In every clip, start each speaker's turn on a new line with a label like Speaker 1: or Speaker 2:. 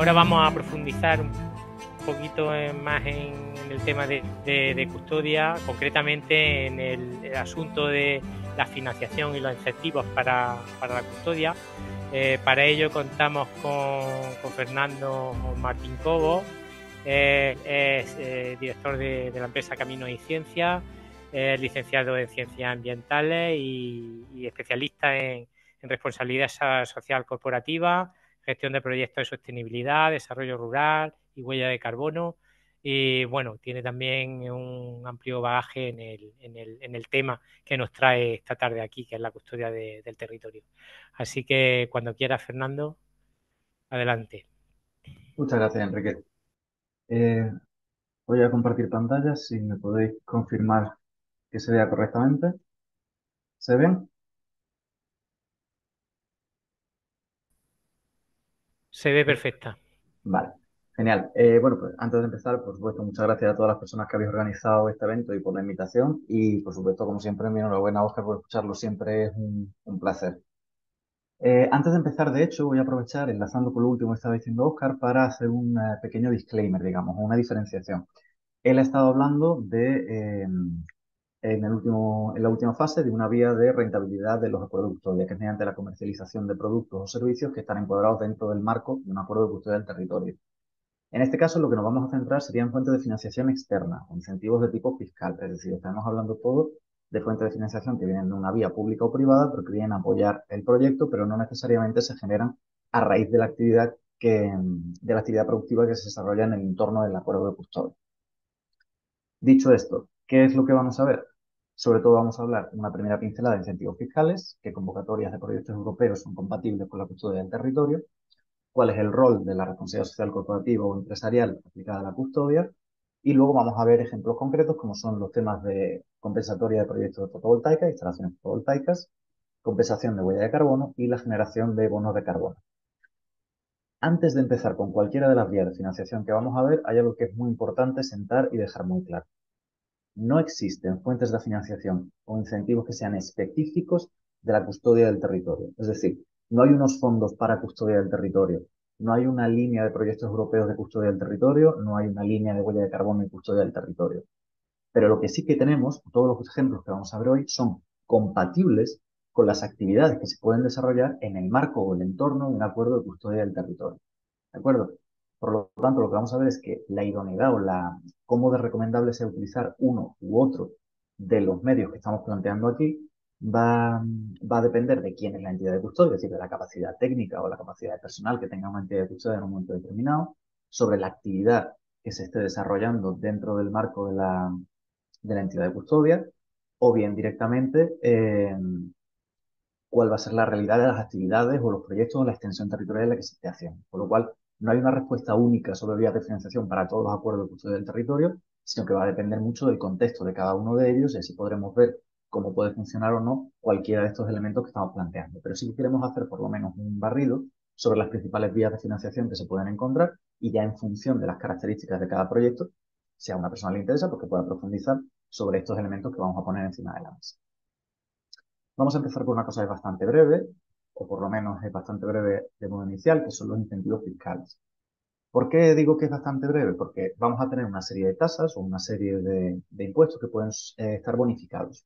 Speaker 1: ahora vamos a profundizar un poquito más en el tema de custodia, concretamente en el asunto de la financiación y los incentivos para la custodia. Para ello contamos con Fernando Martín Cobo, es director de la empresa Caminos y Ciencias, licenciado en Ciencias Ambientales y especialista en responsabilidad social corporativa, gestión de proyectos de sostenibilidad, desarrollo rural y huella de carbono. Y bueno, tiene también un amplio bagaje en el tema que nos trae esta tarde aquí, que es la custodia del territorio. Así que cuando quieras, Fernando, adelante.
Speaker 2: Muchas gracias, Enrique. Eh, Voy a compartir pantalla si me podéis confirmar que se vea correctamente. ¿Se ven?
Speaker 1: Se ve
Speaker 2: Sí.
Speaker 1: perfecta.
Speaker 2: Vale, genial. Bueno, pues antes de empezar, por supuesto, muchas gracias a todas las personas que habéis organizado este evento y por la invitación. Y, por supuesto, como siempre, mi enhorabuena, Oscar, por escucharlo. Siempre es un placer. Antes de empezar, de hecho, voy a aprovechar, enlazando con lo último que estaba diciendo Oscar, para hacer un pequeño disclaimer, digamos, una diferenciación. Él ha estado hablando de en la última fase de una vía de rentabilidad de los acuerdos de custodia, que es mediante la comercialización de productos o servicios que están encuadrados dentro del marco de un acuerdo de custodia del territorio. En este caso, lo que nos vamos a centrar serían fuentes de financiación externa, o incentivos de tipo fiscal, es decir, estamos hablando todo de fuentes de financiación que vienen de una vía pública o privada, pero que vienen a apoyar el proyecto, pero no necesariamente se generan a raíz de la actividad de la actividad productiva que se desarrolla en el entorno del acuerdo de custodia. Dicho esto, ¿qué es lo que vamos a ver? Sobre todo vamos a hablar una primera pincelada de incentivos fiscales, qué convocatorias de proyectos europeos son compatibles con la custodia del territorio, cuál es el rol de la responsabilidad social corporativa o empresarial aplicada a la custodia, y luego vamos a ver ejemplos concretos como son los temas de compensatoria de proyectos de fotovoltaica, instalaciones fotovoltaicas, compensación de huella de carbono y la generación de bonos de carbono. Antes de empezar con cualquiera de las vías de financiación que vamos a ver, hay algo que es muy importante sentar y dejar muy claro. No existen fuentes de financiación o incentivos que sean específicos de la custodia del territorio. Es decir, no hay unos fondos para custodia del territorio, no hay una línea de proyectos europeos de custodia del territorio, no hay una línea de huella de carbono y custodia del territorio. Pero lo que sí que tenemos, todos los ejemplos que vamos a ver hoy, son compatibles con las actividades que se pueden desarrollar en el marco o el entorno de un acuerdo de custodia del territorio. ¿De acuerdo? Por lo tanto, lo que vamos a ver es que la idoneidad o cómo de recomendable sea utilizar uno u otro de los medios que estamos planteando aquí va a depender de quién es la entidad de custodia, es decir, de la capacidad técnica o la capacidad de personal que tenga una entidad de custodia en un momento determinado, sobre la actividad que se esté desarrollando dentro del marco de la entidad de custodia, o bien directamente cuál va a ser la realidad de las actividades o los proyectos o la extensión territorial en la que se esté haciendo. Por lo cual, no hay una respuesta única sobre vías de financiación para todos los acuerdos de custodia del territorio, sino que va a depender mucho del contexto de cada uno de ellos y así podremos ver cómo puede funcionar o no cualquiera de estos elementos que estamos planteando. Pero sí que queremos hacer por lo menos un barrido sobre las principales vías de financiación que se pueden encontrar y ya en función de las características de cada proyecto, si a una persona le interesa, pues que pueda profundizar sobre estos elementos que vamos a poner encima de la mesa. Vamos a empezar con una cosa que es bastante breve, o por lo menos es bastante breve de modo inicial, que son los incentivos fiscales. ¿Por qué digo que es bastante breve? Porque vamos a tener una serie de tasas o una serie de impuestos que pueden estar bonificados,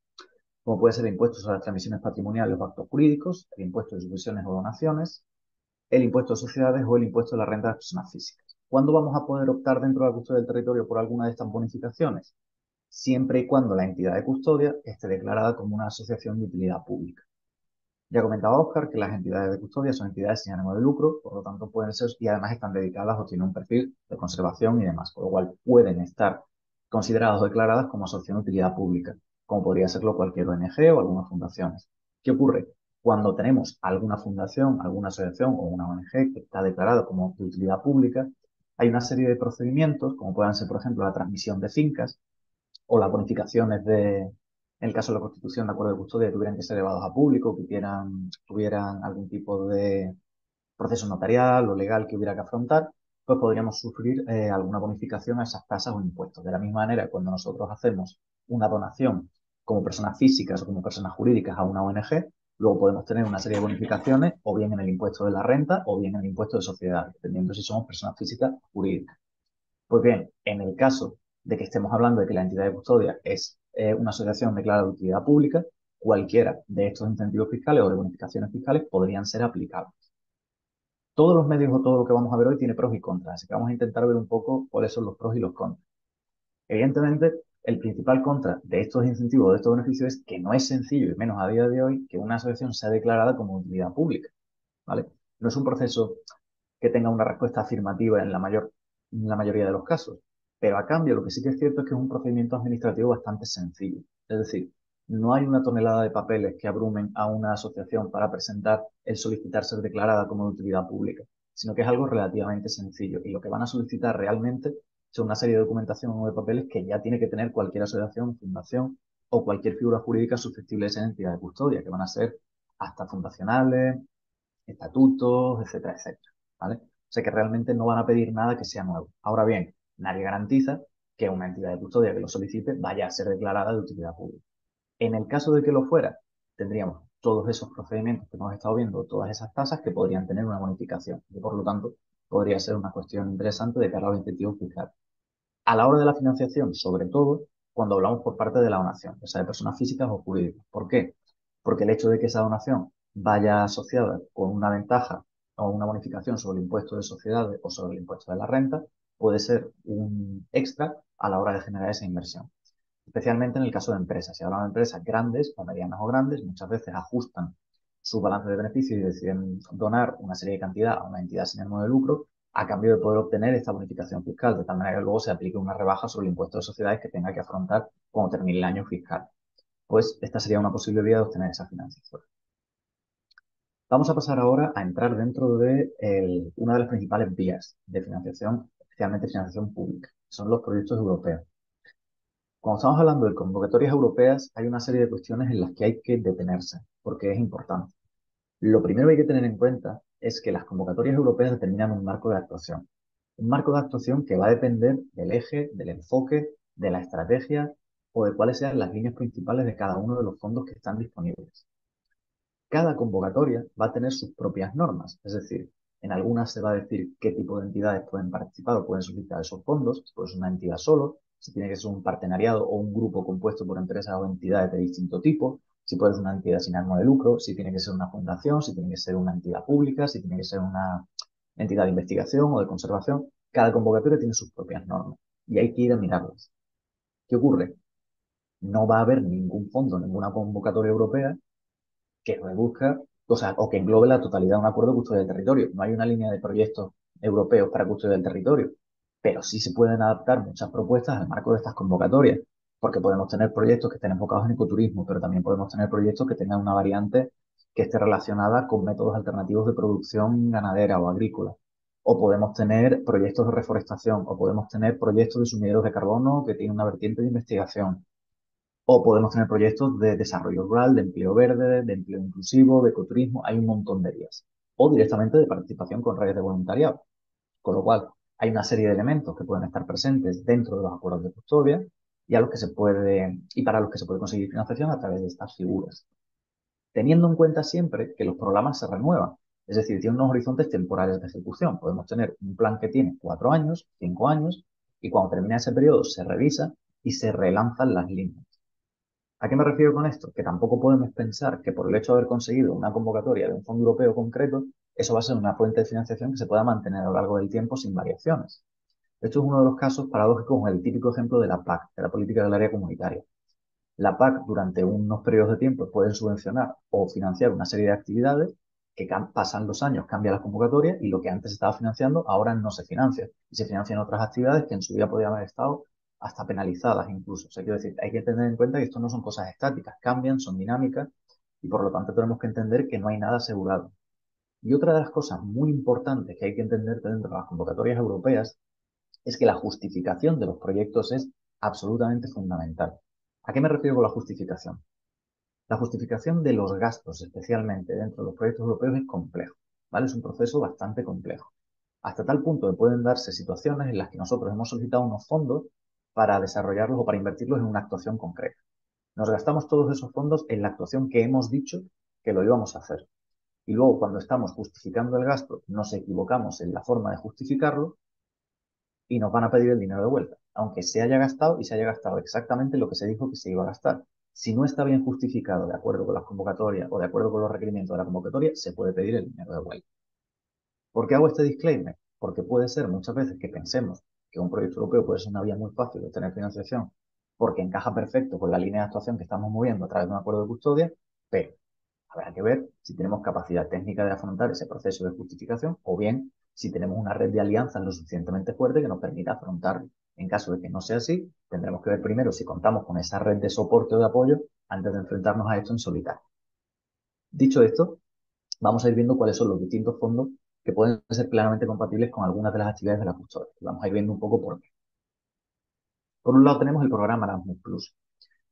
Speaker 2: como puede ser el impuesto sobre las transmisiones patrimoniales o actos jurídicos, el impuesto de sucesiones o donaciones, el impuesto de sociedades o el impuesto de la renta de las personas físicas. ¿Cuándo vamos a poder optar dentro de la custodia del territorio por alguna de estas bonificaciones? Siempre y cuando la entidad de custodia esté declarada como una asociación de utilidad pública. Ya comentaba Oscar que las entidades de custodia son entidades sin ánimo de lucro, por lo tanto pueden ser y además están dedicadas o tienen un perfil de conservación y demás, por lo cual pueden estar consideradas o declaradas como asociación de utilidad pública, como podría serlo cualquier ONG o algunas fundaciones. ¿Qué ocurre? Cuando tenemos alguna fundación, alguna asociación o una ONG que está declarada como de utilidad pública, hay una serie de procedimientos, como puedan ser, por ejemplo, la transmisión de fincas, o las bonificaciones en el caso de la constitución de acuerdo de custodia, tuvieran que ser llevados a público, que tuvieran algún tipo de proceso notarial o legal que hubiera que afrontar, pues podríamos sufrir alguna bonificación a esas tasas o impuestos. De la misma manera, cuando nosotros hacemos una donación como personas físicas o como personas jurídicas a una ONG, Luego podemos tener una serie de bonificaciones, o bien en el impuesto de la renta, o bien en el impuesto de sociedad, dependiendo si somos personas físicas o jurídicas. Pues bien, en el caso de que estemos hablando de que la entidad de custodia es una asociación declarada de utilidad pública, cualquiera de estos incentivos fiscales o de bonificaciones fiscales podrían ser aplicables. Todos los medios o todo lo que vamos a ver hoy tiene pros y contras, así que vamos a intentar ver un poco cuáles son los pros y los contras. Evidentemente, el principal contra de estos incentivos o de estos beneficios es que no es sencillo, y menos a día de hoy, que una asociación sea declarada como utilidad pública, ¿vale? No es un proceso que tenga una respuesta afirmativa en la mayoría de los casos. Pero a cambio, lo que sí que es cierto es que es un procedimiento administrativo bastante sencillo. Es decir, no hay una tonelada de papeles que abrumen a una asociación para presentar el solicitar ser declarada como de utilidad pública, sino que es algo relativamente sencillo. Y lo que van a solicitar realmente son una serie de documentación o de papeles que ya tiene que tener cualquier asociación, fundación o cualquier figura jurídica susceptible de ser entidad de custodia, que van a ser hasta fundacionales, estatutos, etcétera, etcétera, ¿vale? O sea que realmente no van a pedir nada que sea nuevo. Ahora bien, nadie garantiza que una entidad de custodia que lo solicite vaya a ser declarada de utilidad pública. En el caso de que lo fuera, tendríamos todos esos procedimientos que hemos estado viendo, todas esas tasas que podrían tener una bonificación y por lo tanto podría ser una cuestión interesante de cara a los incentivos fiscales. A la hora de la financiación, sobre todo cuando hablamos por parte de la donación, ya sea de personas físicas o jurídicas. ¿Por qué? Porque el hecho de que esa donación vaya asociada con una ventaja o una bonificación sobre el impuesto de sociedades o sobre el impuesto de la renta puede ser un extra a la hora de generar esa inversión. Especialmente en el caso de empresas. Si hablamos de empresas grandes o medianas o grandes, muchas veces ajustan su balance de beneficios y deciden donar una serie de cantidad a una entidad sin ánimo de lucro a cambio de poder obtener esta bonificación fiscal, de tal manera que luego se aplique una rebaja sobre el impuesto de sociedades que tenga que afrontar cuando termine el año fiscal. Pues esta sería una posible vía de obtener esa financiación. Vamos a pasar ahora a entrar dentro de una de las principales vías de financiación, especialmente financiación pública, que son los proyectos europeos. Cuando estamos hablando de convocatorias europeas, hay una serie de cuestiones en las que hay que detenerse, porque es importante. Lo primero que hay que tener en cuenta es que las convocatorias europeas determinan un marco de actuación. Un marco de actuación que va a depender del eje, del enfoque, de la estrategia o de cuáles sean las líneas principales de cada uno de los fondos que están disponibles. Cada convocatoria va a tener sus propias normas, es decir, en algunas se va a decir qué tipo de entidades pueden participar o pueden solicitar esos fondos, si puede ser una entidad solo, si tiene que ser un partenariado o un grupo compuesto por empresas o entidades de distinto tipo, si puede ser una entidad sin ánimo de lucro, si tiene que ser una fundación, si tiene que ser una entidad pública, si tiene que ser una entidad de investigación o de conservación. Cada convocatoria tiene sus propias normas y hay que ir a mirarlas. ¿Qué ocurre? No va a haber ningún fondo, ninguna convocatoria europea que reduzca, o sea, o que englobe la totalidad de un acuerdo de custodia del territorio. No hay una línea de proyectos europeos para custodia del territorio, pero sí se pueden adaptar muchas propuestas al marco de estas convocatorias, porque podemos tener proyectos que estén enfocados en ecoturismo, pero también podemos tener proyectos que tengan una variante que esté relacionada con métodos alternativos de producción ganadera o agrícola. O podemos tener proyectos de reforestación, o podemos tener proyectos de sumideros de carbono que tienen una vertiente de investigación. O podemos tener proyectos de desarrollo rural, de empleo verde, de empleo inclusivo, de ecoturismo, hay un montón de vías. O directamente de participación con redes de voluntariado. Con lo cual, hay una serie de elementos que pueden estar presentes dentro de los acuerdos de custodia y para los que se puede conseguir financiación a través de estas figuras. Teniendo en cuenta siempre que los programas se renuevan. Es decir, tienen unos horizontes temporales de ejecución. Podemos tener un plan que tiene 4 años, 5 años, y cuando termina ese periodo se revisa y se relanzan las líneas. ¿A qué me refiero con esto? Que tampoco podemos pensar que por el hecho de haber conseguido una convocatoria de un fondo europeo concreto, eso va a ser una fuente de financiación que se pueda mantener a lo largo del tiempo sin variaciones. Esto es uno de los casos paradójicos con el típico ejemplo de la PAC, de la política del área comunitaria. La PAC durante unos periodos de tiempo pueden subvencionar o financiar una serie de actividades que pasan los años, cambia las convocatorias y lo que antes estaba financiando ahora no se financia. Y se financian otras actividades que en su día podrían haber estado hasta penalizadas incluso. O sea, quiero decir, hay que tener en cuenta que esto no son cosas estáticas, cambian, son dinámicas y por lo tanto tenemos que entender que no hay nada asegurado. Y otra de las cosas muy importantes que hay que entender dentro de las convocatorias europeas es que la justificación de los proyectos es absolutamente fundamental. ¿A qué me refiero con la justificación? La justificación de los gastos, especialmente dentro de los proyectos europeos, es complejo, ¿vale? Es un proceso bastante complejo. Hasta tal punto que pueden darse situaciones en las que nosotros hemos solicitado unos fondos para desarrollarlos o para invertirlos en una actuación concreta. Nos gastamos todos esos fondos en la actuación que hemos dicho que lo íbamos a hacer. Y luego, cuando estamos justificando el gasto, nos equivocamos en la forma de justificarlo y nos van a pedir el dinero de vuelta, aunque se haya gastado y se haya gastado exactamente lo que se dijo que se iba a gastar. Si no está bien justificado de acuerdo con las convocatorias o de acuerdo con los requerimientos de la convocatoria, se puede pedir el dinero de vuelta. ¿Por qué hago este disclaimer? Porque puede ser muchas veces que pensemos que un proyecto europeo puede ser una vía muy fácil de obtener financiación porque encaja perfecto con la línea de actuación que estamos moviendo a través de un acuerdo de custodia, pero habrá que ver si tenemos capacidad técnica de afrontar ese proceso de justificación o bien si tenemos una red de alianzas lo suficientemente fuerte que nos permita afrontarlo. En caso de que no sea así, tendremos que ver primero si contamos con esa red de soporte o de apoyo antes de enfrentarnos a esto en solitario. Dicho esto, vamos a ir viendo cuáles son los distintos fondos que pueden ser plenamente compatibles con algunas de las actividades de la custodia. Vamos a ir viendo un poco por qué. Por un lado tenemos el programa Erasmus Plus.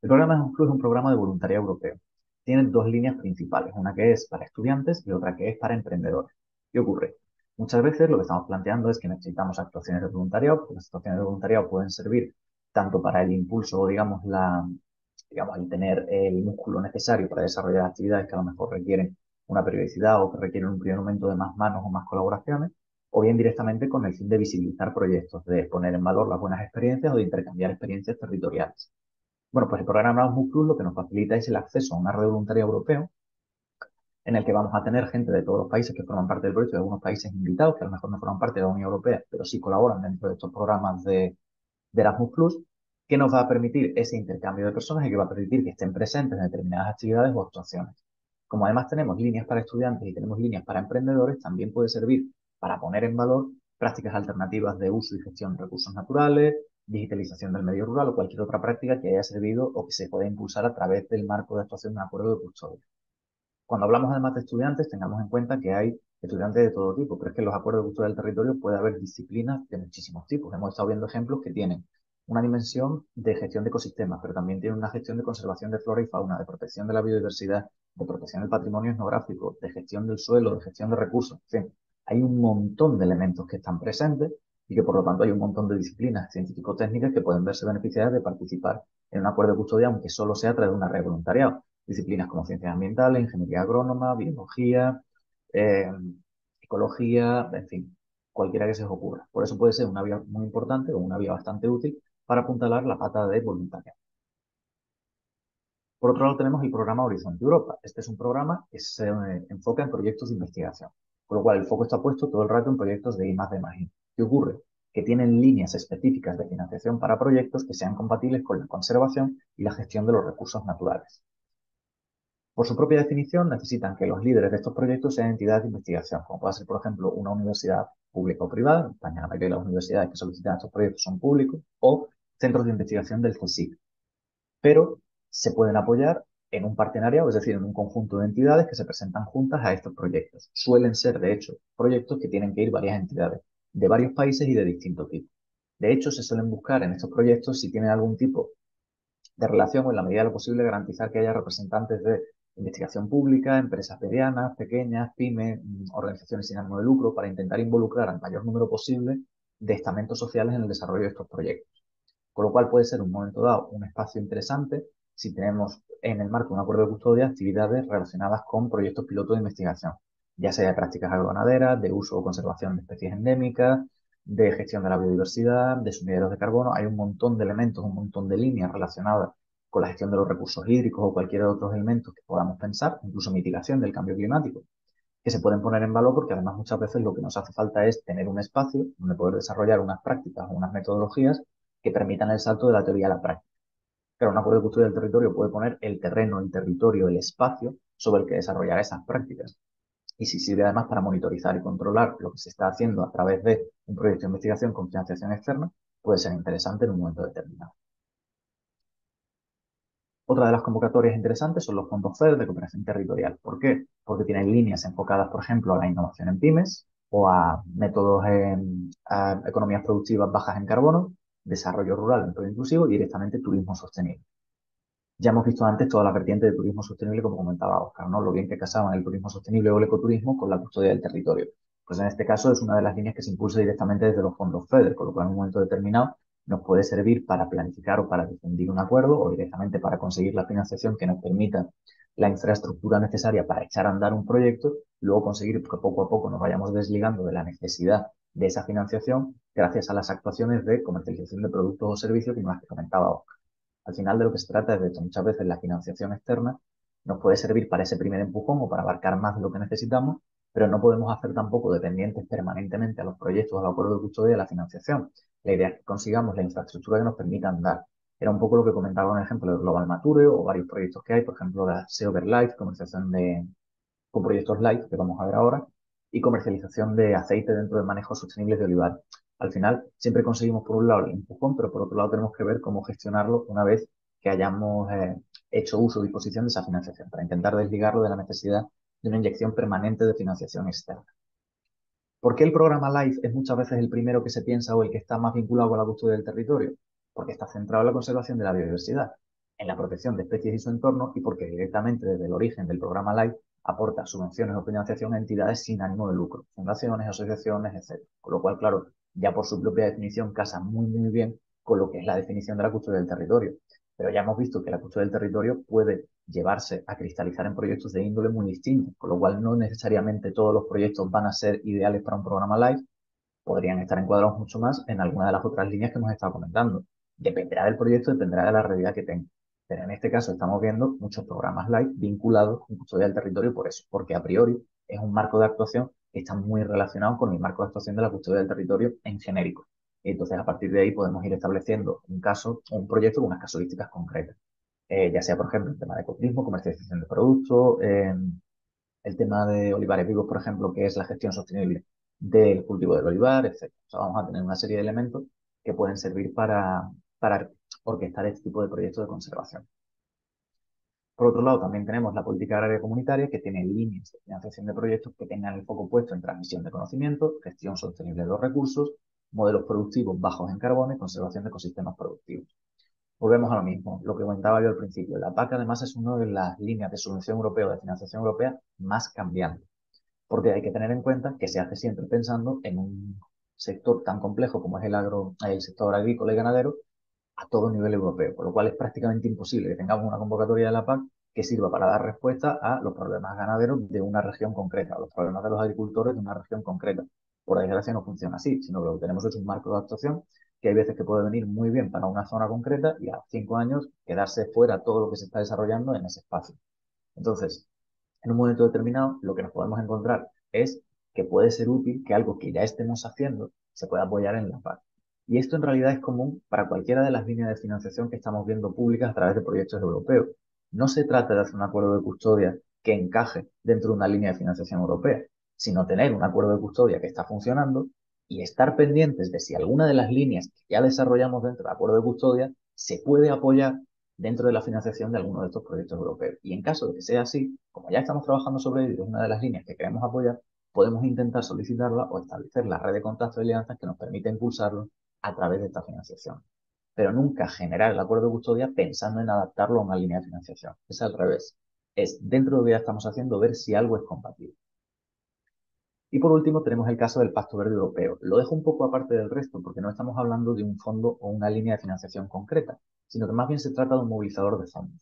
Speaker 2: El programa Erasmus Plus es un programa de voluntariado europeo. Tiene dos líneas principales, una que es para estudiantes y otra que es para emprendedores. ¿Qué ocurre? Muchas veces lo que estamos planteando es que necesitamos actuaciones de voluntariado, porque las actuaciones de voluntariado pueden servir tanto para el impulso o, digamos, el tener el músculo necesario para desarrollar actividades que a lo mejor requieren una periodicidad o que requieren un primer momento de más manos o más colaboraciones, o bien directamente con el fin de visibilizar proyectos, de poner en valor las buenas experiencias o de intercambiar experiencias territoriales. Bueno, pues el programa Erasmus Plus lo que nos facilita es el acceso a una red voluntaria europeo en el que vamos a tener gente de todos los países que forman parte del proyecto y algunos países invitados que a lo mejor no forman parte de la Unión Europea, pero sí colaboran dentro de estos programas de Erasmus Plus, que nos va a permitir ese intercambio de personas y que va a permitir que estén presentes en determinadas actividades o actuaciones. Como además tenemos líneas para estudiantes y tenemos líneas para emprendedores, también puede servir para poner en valor prácticas alternativas de uso y gestión de recursos naturales, digitalización del medio rural o cualquier otra práctica que haya servido o que se pueda impulsar a través del marco de actuación de un acuerdo de custodia. Cuando hablamos además de estudiantes, tengamos en cuenta que hay estudiantes de todo tipo, pero es que en los acuerdos de custodia del territorio puede haber disciplinas de muchísimos tipos. Hemos estado viendo ejemplos que tienen una dimensión de gestión de ecosistemas, pero también tienen una gestión de conservación de flora y fauna, de protección de la biodiversidad, de protección del patrimonio etnográfico, de gestión del suelo, de gestión de recursos. En fin, hay un montón de elementos que están presentes y que por lo tanto hay un montón de disciplinas científico-técnicas que pueden verse beneficiadas de participar en un acuerdo de custodia, aunque solo sea a través de una red de voluntariado. Disciplinas como ciencias ambientales, ingeniería agrónoma, biología, eh, ecología, en fin, cualquiera que se os ocurra. Por eso puede ser una vía muy importante o una vía bastante útil para apuntalar la pata de voluntariado. Por otro lado, tenemos el programa Horizonte Europa. Este es un programa que se enfoca en proyectos de investigación, con lo cual el foco está puesto todo el rato en proyectos de I+D+I. ¿Qué ocurre? Que tienen líneas específicas de financiación para proyectos que sean compatibles con la conservación y la gestión de los recursos naturales. Por su propia definición, necesitan que los líderes de estos proyectos sean entidades de investigación, como puede ser, por ejemplo, una universidad pública o privada. En España, la mayoría de las universidades que solicitan estos proyectos son públicos, o centros de investigación del CSIC. Pero se pueden apoyar en un partenariado, es decir, en un conjunto de entidades que se presentan juntas a estos proyectos. Suelen ser, de hecho, proyectos que tienen que ir varias entidades de varios países y de distinto tipo. De hecho, se suelen buscar en estos proyectos si tienen algún tipo de relación o en la medida de lo posible garantizar que haya representantes de investigación pública, empresas medianas, pequeñas, pymes, organizaciones sin ánimo de lucro, para intentar involucrar al mayor número posible de estamentos sociales en el desarrollo de estos proyectos. Con lo cual puede ser un momento dado un espacio interesante si tenemos en el marco de un acuerdo de custodia actividades relacionadas con proyectos piloto de investigación, ya sea de prácticas agroganaderas, de uso o conservación de especies endémicas, de gestión de la biodiversidad, de sumideros de carbono. Hay un montón de elementos, un montón de líneas relacionadas con la gestión de los recursos hídricos o cualquier otros elementos que podamos pensar, incluso mitigación del cambio climático, que se pueden poner en valor porque además muchas veces lo que nos hace falta es tener un espacio donde poder desarrollar unas prácticas o unas metodologías que permitan el salto de la teoría a la práctica. Claro, un acuerdo de custodia del territorio puede poner el terreno, el territorio, el espacio sobre el que desarrollar esas prácticas. Y si sirve además para monitorizar y controlar lo que se está haciendo a través de un proyecto de investigación con financiación externa, puede ser interesante en un momento determinado. Otra de las convocatorias interesantes son los fondos FEDER de cooperación territorial. ¿Por qué? Porque tienen líneas enfocadas, por ejemplo, a la innovación en pymes o a métodos a economías productivas bajas en carbono, desarrollo rural, empleo inclusivo y directamente turismo sostenible. Ya hemos visto antes toda la vertiente de turismo sostenible, como comentaba Oscar, ¿no? Lo bien que casaban el turismo sostenible o el ecoturismo con la custodia del territorio. Pues en este caso es una de las líneas que se impulsa directamente desde los fondos FEDER, con lo cual en un momento determinado nos puede servir para planificar o para difundir un acuerdo o directamente para conseguir la financiación que nos permita la infraestructura necesaria para echar a andar un proyecto, luego conseguir que poco a poco nos vayamos desligando de la necesidad de esa financiación gracias a las actuaciones de comercialización de productos o servicios como las que comentaba Oscar. Al final de lo que se trata es de que muchas veces la financiación externa nos puede servir para ese primer empujón o para abarcar más de lo que necesitamos, pero no podemos hacer tampoco dependientes permanentemente a los proyectos o al acuerdo de custodia de la financiación. La idea es que consigamos la infraestructura que nos permita andar. Era un poco lo que comentaba un ejemplo de Global Mature o varios proyectos que hay, por ejemplo, la SEO Life, comercialización con proyectos Live, que vamos a ver ahora, y comercialización de aceite dentro de manejos sostenibles de olivar. Al final, siempre conseguimos por un lado el empujón, pero por otro lado tenemos que ver cómo gestionarlo una vez que hayamos hecho uso o disposición de esa financiación, para intentar desligarlo de la necesidad de una inyección permanente de financiación externa. ¿Por qué el programa LIFE es muchas veces el primero que se piensa o el que está más vinculado con la custodia del territorio? Porque está centrado en la conservación de la biodiversidad, en la protección de especies y su entorno y porque directamente desde el origen del programa LIFE aporta subvenciones o financiación a entidades sin ánimo de lucro, fundaciones, asociaciones, etc. Con lo cual, claro, ya por su propia definición casa muy bien con lo que es la definición de la custodia del territorio. Pero ya hemos visto que la custodia del territorio puede llevarse a cristalizar en proyectos de índole muy distintos, con lo cual no necesariamente todos los proyectos van a ser ideales para un programa live, podrían estar encuadrados mucho más en alguna de las otras líneas que hemos estado comentando. Dependerá del proyecto, dependerá de la realidad que tenga. Pero en este caso estamos viendo muchos programas live vinculados con custodia del territorio por eso, porque a priori es un marco de actuación que está muy relacionado con el marco de actuación de la custodia del territorio en genérico. Entonces, a partir de ahí podemos ir estableciendo un caso, un proyecto con unas casuísticas concretas. Ya sea, por ejemplo, el tema de ecoturismo, comercialización de productos, el tema de olivares vivos, por ejemplo, que es la gestión sostenible del cultivo del olivar, etc. O sea, vamos a tener una serie de elementos que pueden servir para orquestar este tipo de proyectos de conservación. Por otro lado, también tenemos la política agraria comunitaria, que tiene líneas de financiación de proyectos que tengan el foco puesto en transmisión de conocimiento, gestión sostenible de los recursos, modelos productivos bajos en carbono y conservación de ecosistemas productivos. Volvemos a lo mismo, lo que comentaba yo al principio. La PAC además es una de las líneas de subvención europea o de financiación europea más cambiantes, porque hay que tener en cuenta que se hace siempre pensando en un sector tan complejo como es el sector agrícola y ganadero a todo nivel europeo, por lo cual es prácticamente imposible que tengamos una convocatoria de la PAC que sirva para dar respuesta a los problemas ganaderos de una región concreta, a los problemas de los agricultores de una región concreta. Por desgracia no funciona así, sino que lo que tenemos es un marco de actuación que hay veces que puede venir muy bien para una zona concreta y a 5 años quedarse fuera todo lo que se está desarrollando en ese espacio. Entonces, en un momento determinado, lo que nos podemos encontrar es que puede ser útil que algo que ya estemos haciendo se pueda apoyar en la PAC. Y esto en realidad es común para cualquiera de las líneas de financiación que estamos viendo públicas a través de proyectos europeos. No se trata de hacer un acuerdo de custodia que encaje dentro de una línea de financiación europea, sino tener un acuerdo de custodia que está funcionando y estar pendientes de si alguna de las líneas que ya desarrollamos dentro del acuerdo de custodia se puede apoyar dentro de la financiación de alguno de estos proyectos europeos. Y en caso de que sea así, como ya estamos trabajando sobre ello, es una de las líneas que queremos apoyar, podemos intentar solicitarla o establecer la red de contactos y alianzas que nos permita impulsarlo a través de esta financiación. Pero nunca generar el acuerdo de custodia pensando en adaptarlo a una línea de financiación. Es al revés. Es dentro de lo que ya estamos haciendo ver si algo es compatible. Y por último tenemos el caso del Pacto Verde Europeo. Lo dejo un poco aparte del resto porque no estamos hablando de un fondo o una línea de financiación concreta, sino que más bien se trata de un movilizador de fondos,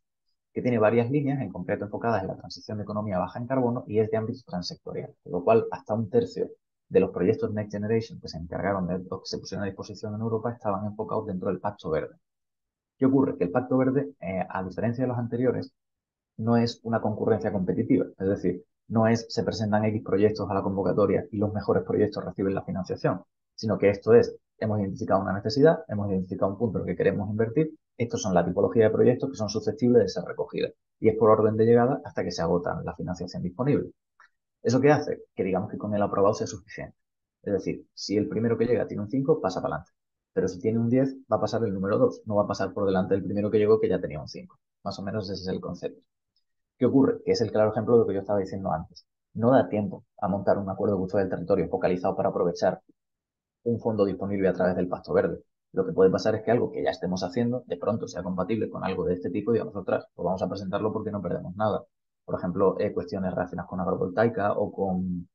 Speaker 2: que tiene varias líneas, en concreto enfocadas en la transición de economía baja en carbono y es de ámbito transsectorial, con lo cual hasta un tercio de los proyectos Next Generation que se encargaron de los que se pusieron a disposición en Europa estaban enfocados dentro del Pacto Verde. ¿Qué ocurre? Que el Pacto Verde, a diferencia de los anteriores, no es una concurrencia competitiva. Es decir, no es se presentan X proyectos a la convocatoria y los mejores proyectos reciben la financiación, sino que esto es, hemos identificado una necesidad, hemos identificado un punto en el que queremos invertir, estos son la tipología de proyectos que son susceptibles de ser recogidas y es por orden de llegada hasta que se agota la financiación disponible. ¿Eso qué hace? Que digamos que con el aprobado sea suficiente. Es decir, si el primero que llega tiene un 5, pasa para adelante. Pero si tiene un 10, va a pasar el número 2, no va a pasar por delante del primero que llegó que ya tenía un 5. Más o menos ese es el concepto. ¿Qué ocurre? Que es el claro ejemplo de lo que yo estaba diciendo antes. No da tiempo a montar un acuerdo de uso del territorio focalizado para aprovechar un fondo disponible a través del Pacto Verde. Lo que puede pasar es que algo que ya estemos haciendo de pronto sea compatible con algo de este tipo y digamos, otras, pues vamos a presentarlo porque no perdemos nada. Por ejemplo, cuestiones relacionadas con agrovoltaica o con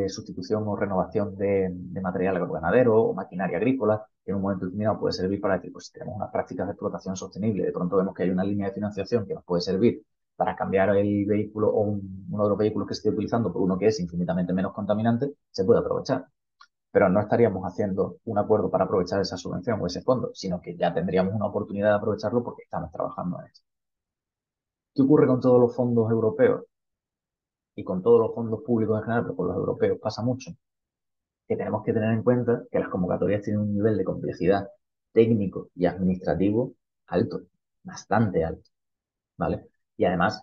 Speaker 2: sustitución o renovación de material agroganadero o maquinaria agrícola, que en un momento determinado puede servir para decir, pues si tenemos unas prácticas de explotación sostenible, de pronto vemos que hay una línea de financiación que nos puede servir para cambiar el vehículo o uno de los vehículos que se esté utilizando por uno que es infinitamente menos contaminante, se puede aprovechar. Pero no estaríamos haciendo un acuerdo para aprovechar esa subvención o ese fondo, sino que ya tendríamos una oportunidad de aprovecharlo porque estamos trabajando en eso. ¿Qué ocurre con todos los fondos europeos y con todos los fondos públicos en general? Pero con los europeos pasa mucho, que tenemos que tener en cuenta que las convocatorias tienen un nivel de complejidad técnico y administrativo alto, bastante alto, ¿vale? Y además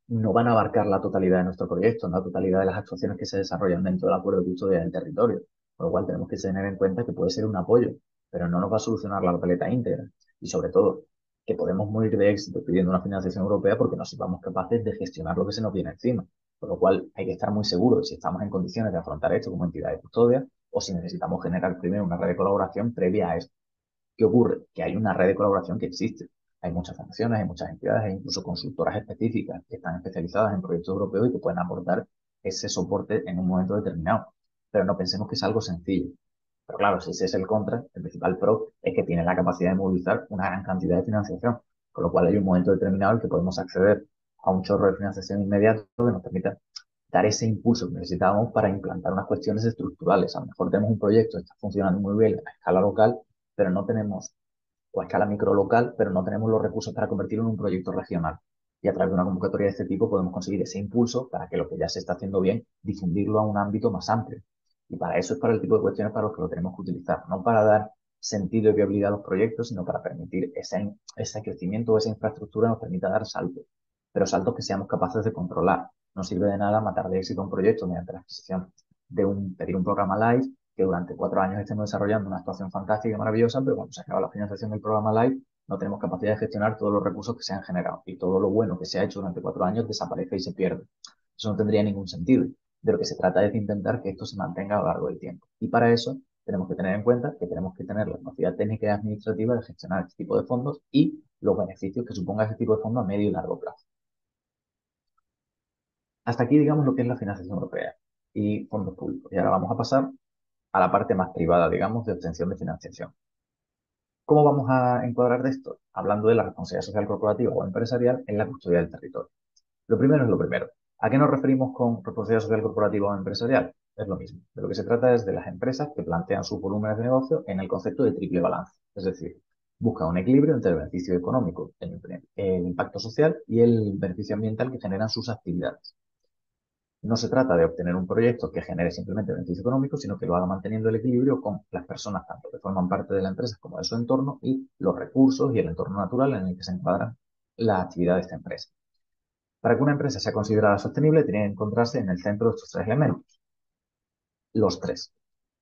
Speaker 2: no van a abarcar la totalidad de nuestro proyecto, la totalidad de las actuaciones que se desarrollan dentro del acuerdo de custodia del territorio. Por lo cual tenemos que tener en cuenta que puede ser un apoyo, pero no nos va a solucionar la papeleta íntegra. Y sobre todo, que podemos morir de éxito pidiendo una financiación europea porque no sepamos capaces de gestionar lo que se nos viene encima. Por lo cual hay que estar muy seguros si estamos en condiciones de afrontar esto como entidad de custodia o si necesitamos generar primero una red de colaboración previa a esto. ¿Qué ocurre? Que hay una red de colaboración que existe. Hay muchas fundaciones, hay muchas entidades, hay incluso consultoras específicas que están especializadas en proyectos europeos y que pueden aportar ese soporte en un momento determinado. Pero no pensemos que es algo sencillo. Pero claro, si ese es el contra, el principal pro es que tiene la capacidad de movilizar una gran cantidad de financiación, con lo cual hay un momento determinado en que podemos acceder a un chorro de financiación inmediato que nos permita dar ese impulso que necesitábamos para implantar unas cuestiones estructurales. A lo mejor tenemos un proyecto que está funcionando muy bien a escala local, pero no tenemos, o a escala microlocal, pero no tenemos los recursos para convertirlo en un proyecto regional. Y a través de una convocatoria de este tipo podemos conseguir ese impulso para que lo que ya se está haciendo bien, difundirlo a un ámbito más amplio. Y para eso es para el tipo de cuestiones para los que lo tenemos que utilizar, no para dar sentido y viabilidad a los proyectos, sino para permitir ese crecimiento o esa infraestructura nos permita dar saltos, pero saltos que seamos capaces de controlar. No sirve de nada matar de éxito un proyecto mediante la adquisición de pedir un programa live que durante 4 años estemos desarrollando una actuación fantástica y maravillosa, pero cuando se acaba la financiación del programa live no tenemos capacidad de gestionar todos los recursos que se han generado y todo lo bueno que se ha hecho durante 4 años desaparece y se pierde. Eso no tendría ningún sentido. De lo que se trata es de intentar que esto se mantenga a lo largo del tiempo. Y para eso tenemos que tener en cuenta que tenemos que tener la capacidad técnica y administrativa de gestionar este tipo de fondos y los beneficios que suponga este tipo de fondos a medio y largo plazo. Hasta aquí, digamos, lo que es la financiación europea y fondos públicos. Y ahora vamos a pasar a la parte más privada, digamos, de obtención de financiación. ¿Cómo vamos a encuadrar de esto? Hablando de la responsabilidad social corporativa o empresarial en la custodia del territorio. Lo primero es lo primero. ¿A qué nos referimos con responsabilidad social corporativa o empresarial? Es lo mismo. De lo que se trata es de las empresas que plantean sus volúmenes de negocio en el concepto de triple balance. Es decir, busca un equilibrio entre el beneficio económico, el impacto social y el beneficio ambiental que generan sus actividades. No se trata de obtener un proyecto que genere simplemente beneficio económico, sino que lo haga manteniendo el equilibrio con las personas tanto que forman parte de la empresa como de su entorno y los recursos y el entorno natural en el que se encuadra la actividad de esta empresa. Para que una empresa sea considerada sostenible, tiene que encontrarse en el centro de estos tres elementos. Los tres.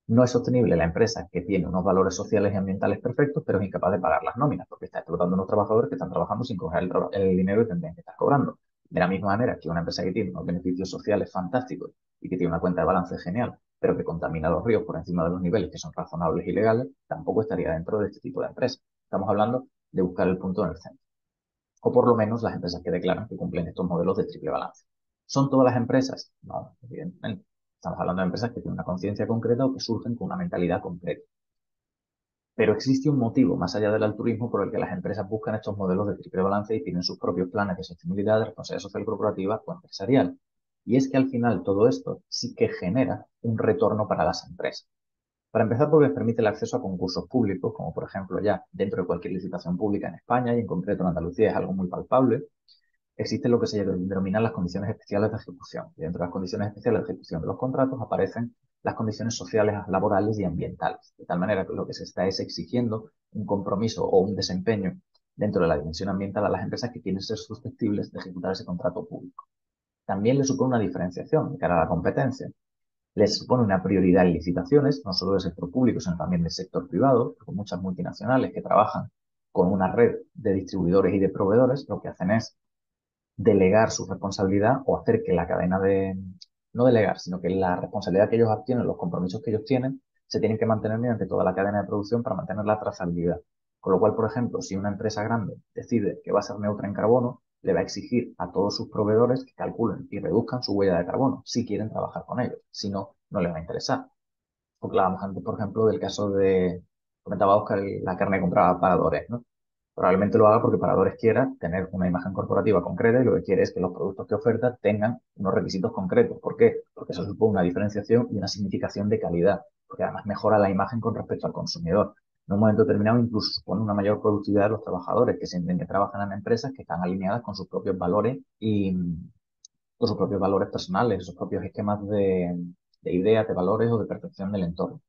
Speaker 2: No es sostenible la empresa que tiene unos valores sociales y ambientales perfectos, pero es incapaz de pagar las nóminas, porque está explotando a unos trabajadores que están trabajando sin coger el dinero que tendrían que estar cobrando. De la misma manera que una empresa que tiene unos beneficios sociales fantásticos y que tiene una cuenta de balance genial, pero que contamina los ríos por encima de los niveles que son razonables y legales, tampoco estaría dentro de este tipo de empresa. Estamos hablando de buscar el punto en el centro. O por lo menos las empresas que declaran que cumplen estos modelos de triple balance. ¿Son todas las empresas? No, evidentemente. Estamos hablando de empresas que tienen una conciencia concreta o que surgen con una mentalidad concreta. Pero existe un motivo, más allá del altruismo, por el que las empresas buscan estos modelos de triple balance y tienen sus propios planes de sostenibilidad, de responsabilidad social corporativa o empresarial. Y es que al final todo esto sí que genera un retorno para las empresas. Para empezar, porque les permite el acceso a concursos públicos, como por ejemplo ya dentro de cualquier licitación pública en España y en concreto en Andalucía es algo muy palpable. Existen lo que se denominan las condiciones especiales de ejecución. Y dentro de las condiciones especiales de ejecución de los contratos aparecen las condiciones sociales, laborales y ambientales. De tal manera que lo que se está es exigiendo un compromiso o un desempeño dentro de la dimensión ambiental a las empresas que quieren ser susceptibles de ejecutar ese contrato público. También le supone una diferenciación de cara a la competencia. Les supone una prioridad en licitaciones, no solo del sector público, sino también del sector privado, con muchas multinacionales que trabajan con una red de distribuidores y de proveedores, lo que hacen es delegar su responsabilidad o hacer que la cadena de, no delegar, sino que la responsabilidad que ellos obtienen, los compromisos que ellos tienen, se tienen que mantener mediante toda la cadena de producción para mantener la trazabilidad. Con lo cual, por ejemplo, si una empresa grande decide que va a ser neutra en carbono, le va a exigir a todos sus proveedores que calculen y reduzcan su huella de carbono si quieren trabajar con ellos. Si no, no les va a interesar. Porque hablábamos antes, por ejemplo, del caso de, comentaba Oscar, la carne comprada para Dores, ¿no? Probablemente lo haga porque Paradores quiera tener una imagen corporativa concreta y lo que quiere es que los productos que oferta tengan unos requisitos concretos. ¿Por qué? Porque eso supone una diferenciación y una significación de calidad, porque además mejora la imagen con respecto al consumidor. En un momento determinado incluso supone una mayor productividad de los trabajadores que sienten que trabajan en empresas que están alineadas con sus propios valores y con sus propios valores personales, sus propios esquemas de ideas, de valores o de percepción del entorno.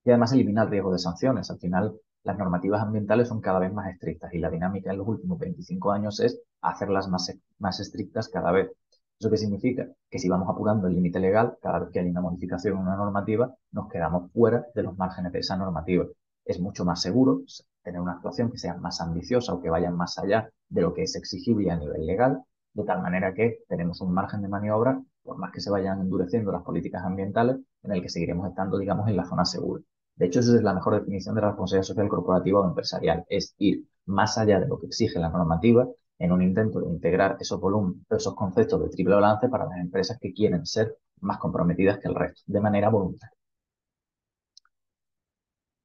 Speaker 2: Y además elimina el riesgo de sanciones. Al final, las normativas ambientales son cada vez más estrictas y la dinámica en los últimos 25 años es hacerlas más estrictas cada vez. ¿Eso qué significa? Que si vamos apurando el límite legal, cada vez que hay una modificación en una normativa, nos quedamos fuera de los márgenes de esa normativa. Es mucho más seguro tener una actuación que sea más ambiciosa o que vaya más allá de lo que es exigible a nivel legal, de tal manera que tenemos un margen de maniobra, por más que se vayan endureciendo las políticas ambientales, en el que seguiremos estando, digamos, en la zona segura. De hecho, esa es la mejor definición de la responsabilidad social corporativa o empresarial, es ir más allá de lo que exige la normativa en un intento de integrar esos conceptos de triple balance para las empresas que quieren ser más comprometidas que el resto, de manera voluntaria.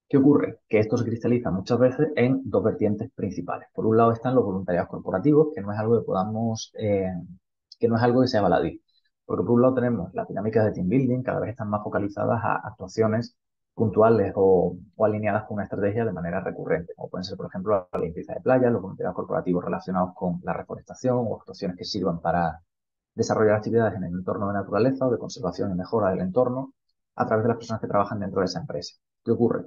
Speaker 2: ¿Qué ocurre? Que esto se cristaliza muchas veces en dos vertientes principales. Por un lado están los voluntariados corporativos, que no es algo que que no es algo que sea baladí. Porque por un lado tenemos las dinámicas de team building, cada vez están más focalizadas a actuaciones puntuales o alineadas con una estrategia de manera recurrente, como pueden ser, por ejemplo, la limpieza de playas, los voluntariados corporativos relacionados con la reforestación o actuaciones que sirvan para desarrollar actividades en el entorno de naturaleza o de conservación y mejora del entorno a través de las personas que trabajan dentro de esa empresa. ¿Qué ocurre?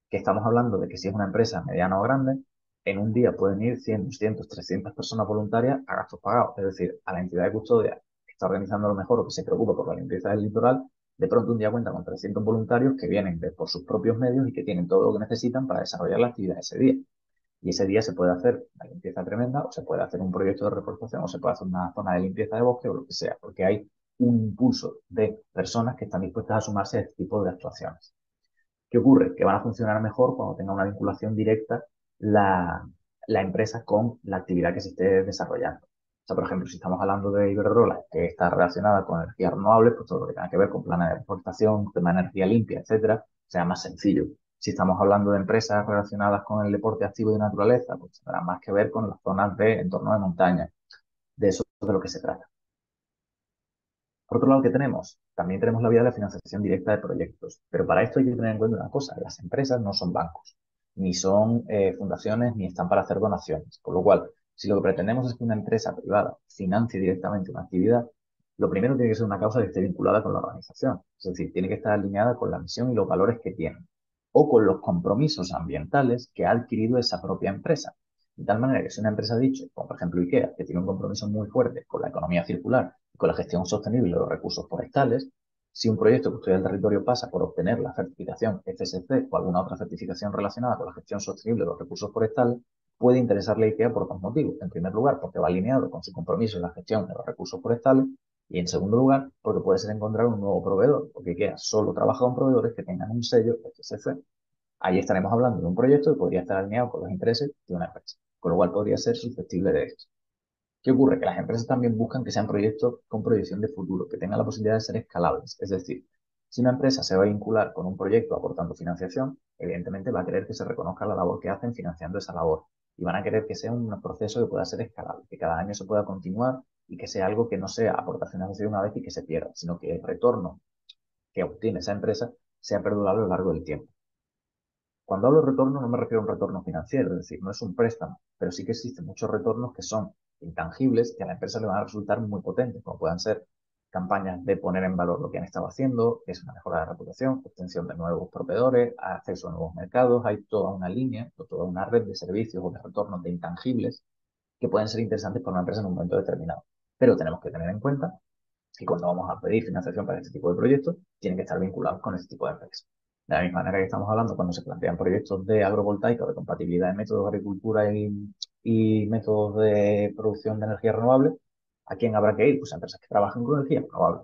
Speaker 2: Que estamos hablando de que si es una empresa mediana o grande, en un día pueden ir 100, 200, 300 personas voluntarias a gastos pagados. Es decir, a la entidad de custodia que está organizando lo mejor o que se preocupa por la limpieza del litoral, de pronto un día cuenta con 300 voluntarios que vienen por sus propios medios y que tienen todo lo que necesitan para desarrollar la actividad ese día. Y ese día se puede hacer una limpieza tremenda, o se puede hacer un proyecto de reforestación, o se puede hacer una zona de limpieza de bosque, o lo que sea, porque hay un impulso de personas que están dispuestas a sumarse a este tipo de actuaciones. ¿Qué ocurre? Que van a funcionar mejor cuando tenga una vinculación directa la, la empresa con la actividad que se esté desarrollando. O sea, por ejemplo, si estamos hablando de Iberdrola, que está relacionada con energías renovables, pues todo lo que tenga que ver con planes de reforestación, tema de energía limpia, etcétera, sea más sencillo. Si estamos hablando de empresas relacionadas con el deporte activo y de naturaleza, pues tendrá más que ver con las zonas de entorno de montaña. De eso es de lo que se trata. Por otro lado, ¿qué tenemos? También tenemos la vía de la financiación directa de proyectos. Pero para esto hay que tener en cuenta una cosa. Las empresas no son bancos, ni son fundaciones, ni están para hacer donaciones. Por lo cual, si lo que pretendemos es que una empresa privada financie directamente una actividad, lo primero tiene que ser una causa que esté vinculada con la organización. Es decir, tiene que estar alineada con la misión y los valores que tiene. O con los compromisos ambientales que ha adquirido esa propia empresa. De tal manera que si una empresa ha dicho, como por ejemplo IKEA, que tiene un compromiso muy fuerte con la economía circular y con la gestión sostenible de los recursos forestales, si un proyecto que Custodia del Territorio pasa por obtener la certificación FSC o alguna otra certificación relacionada con la gestión sostenible de los recursos forestales, puede interesarle a IKEA por dos motivos. En primer lugar, porque va alineado con su compromiso en la gestión de los recursos forestales. Y en segundo lugar, porque puede ser encontrar un nuevo proveedor, porque IKEA solo trabaja con proveedores que tengan un sello FSC. Ahí estaremos hablando de un proyecto que podría estar alineado con los intereses de una empresa, con lo cual podría ser susceptible de esto. ¿Qué ocurre? Que las empresas también buscan que sean proyectos con proyección de futuro, que tengan la posibilidad de ser escalables. Es decir, si una empresa se va a vincular con un proyecto aportando financiación, evidentemente va a querer que se reconozca la labor que hacen financiando esa labor. Y van a querer que sea un proceso que pueda ser escalable, que cada año se pueda continuar y que sea algo que no sea aportar financiación una vez y que se pierda, sino que el retorno que obtiene esa empresa sea perdurable a lo largo del tiempo. Cuando hablo de retorno no me refiero a un retorno financiero, es decir, no es un préstamo, pero sí que existen muchos retornos que son intangibles que a la empresa le van a resultar muy potentes, como puedan ser campañas de poner en valor lo que han estado haciendo, es una mejora de reputación, obtención de nuevos proveedores, acceso a nuevos mercados, hay toda una línea, toda una red de servicios o de retornos de intangibles que pueden ser interesantes para una empresa en un momento determinado. Pero tenemos que tener en cuenta que cuando vamos a pedir financiación para este tipo de proyectos, tienen que estar vinculados con este tipo de empresas. De la misma manera que estamos hablando cuando se plantean proyectos de agrovoltaica o de compatibilidad de métodos de agricultura y métodos de producción de energía renovable, ¿a quién habrá que ir? Pues a empresas que trabajan con energía renovable.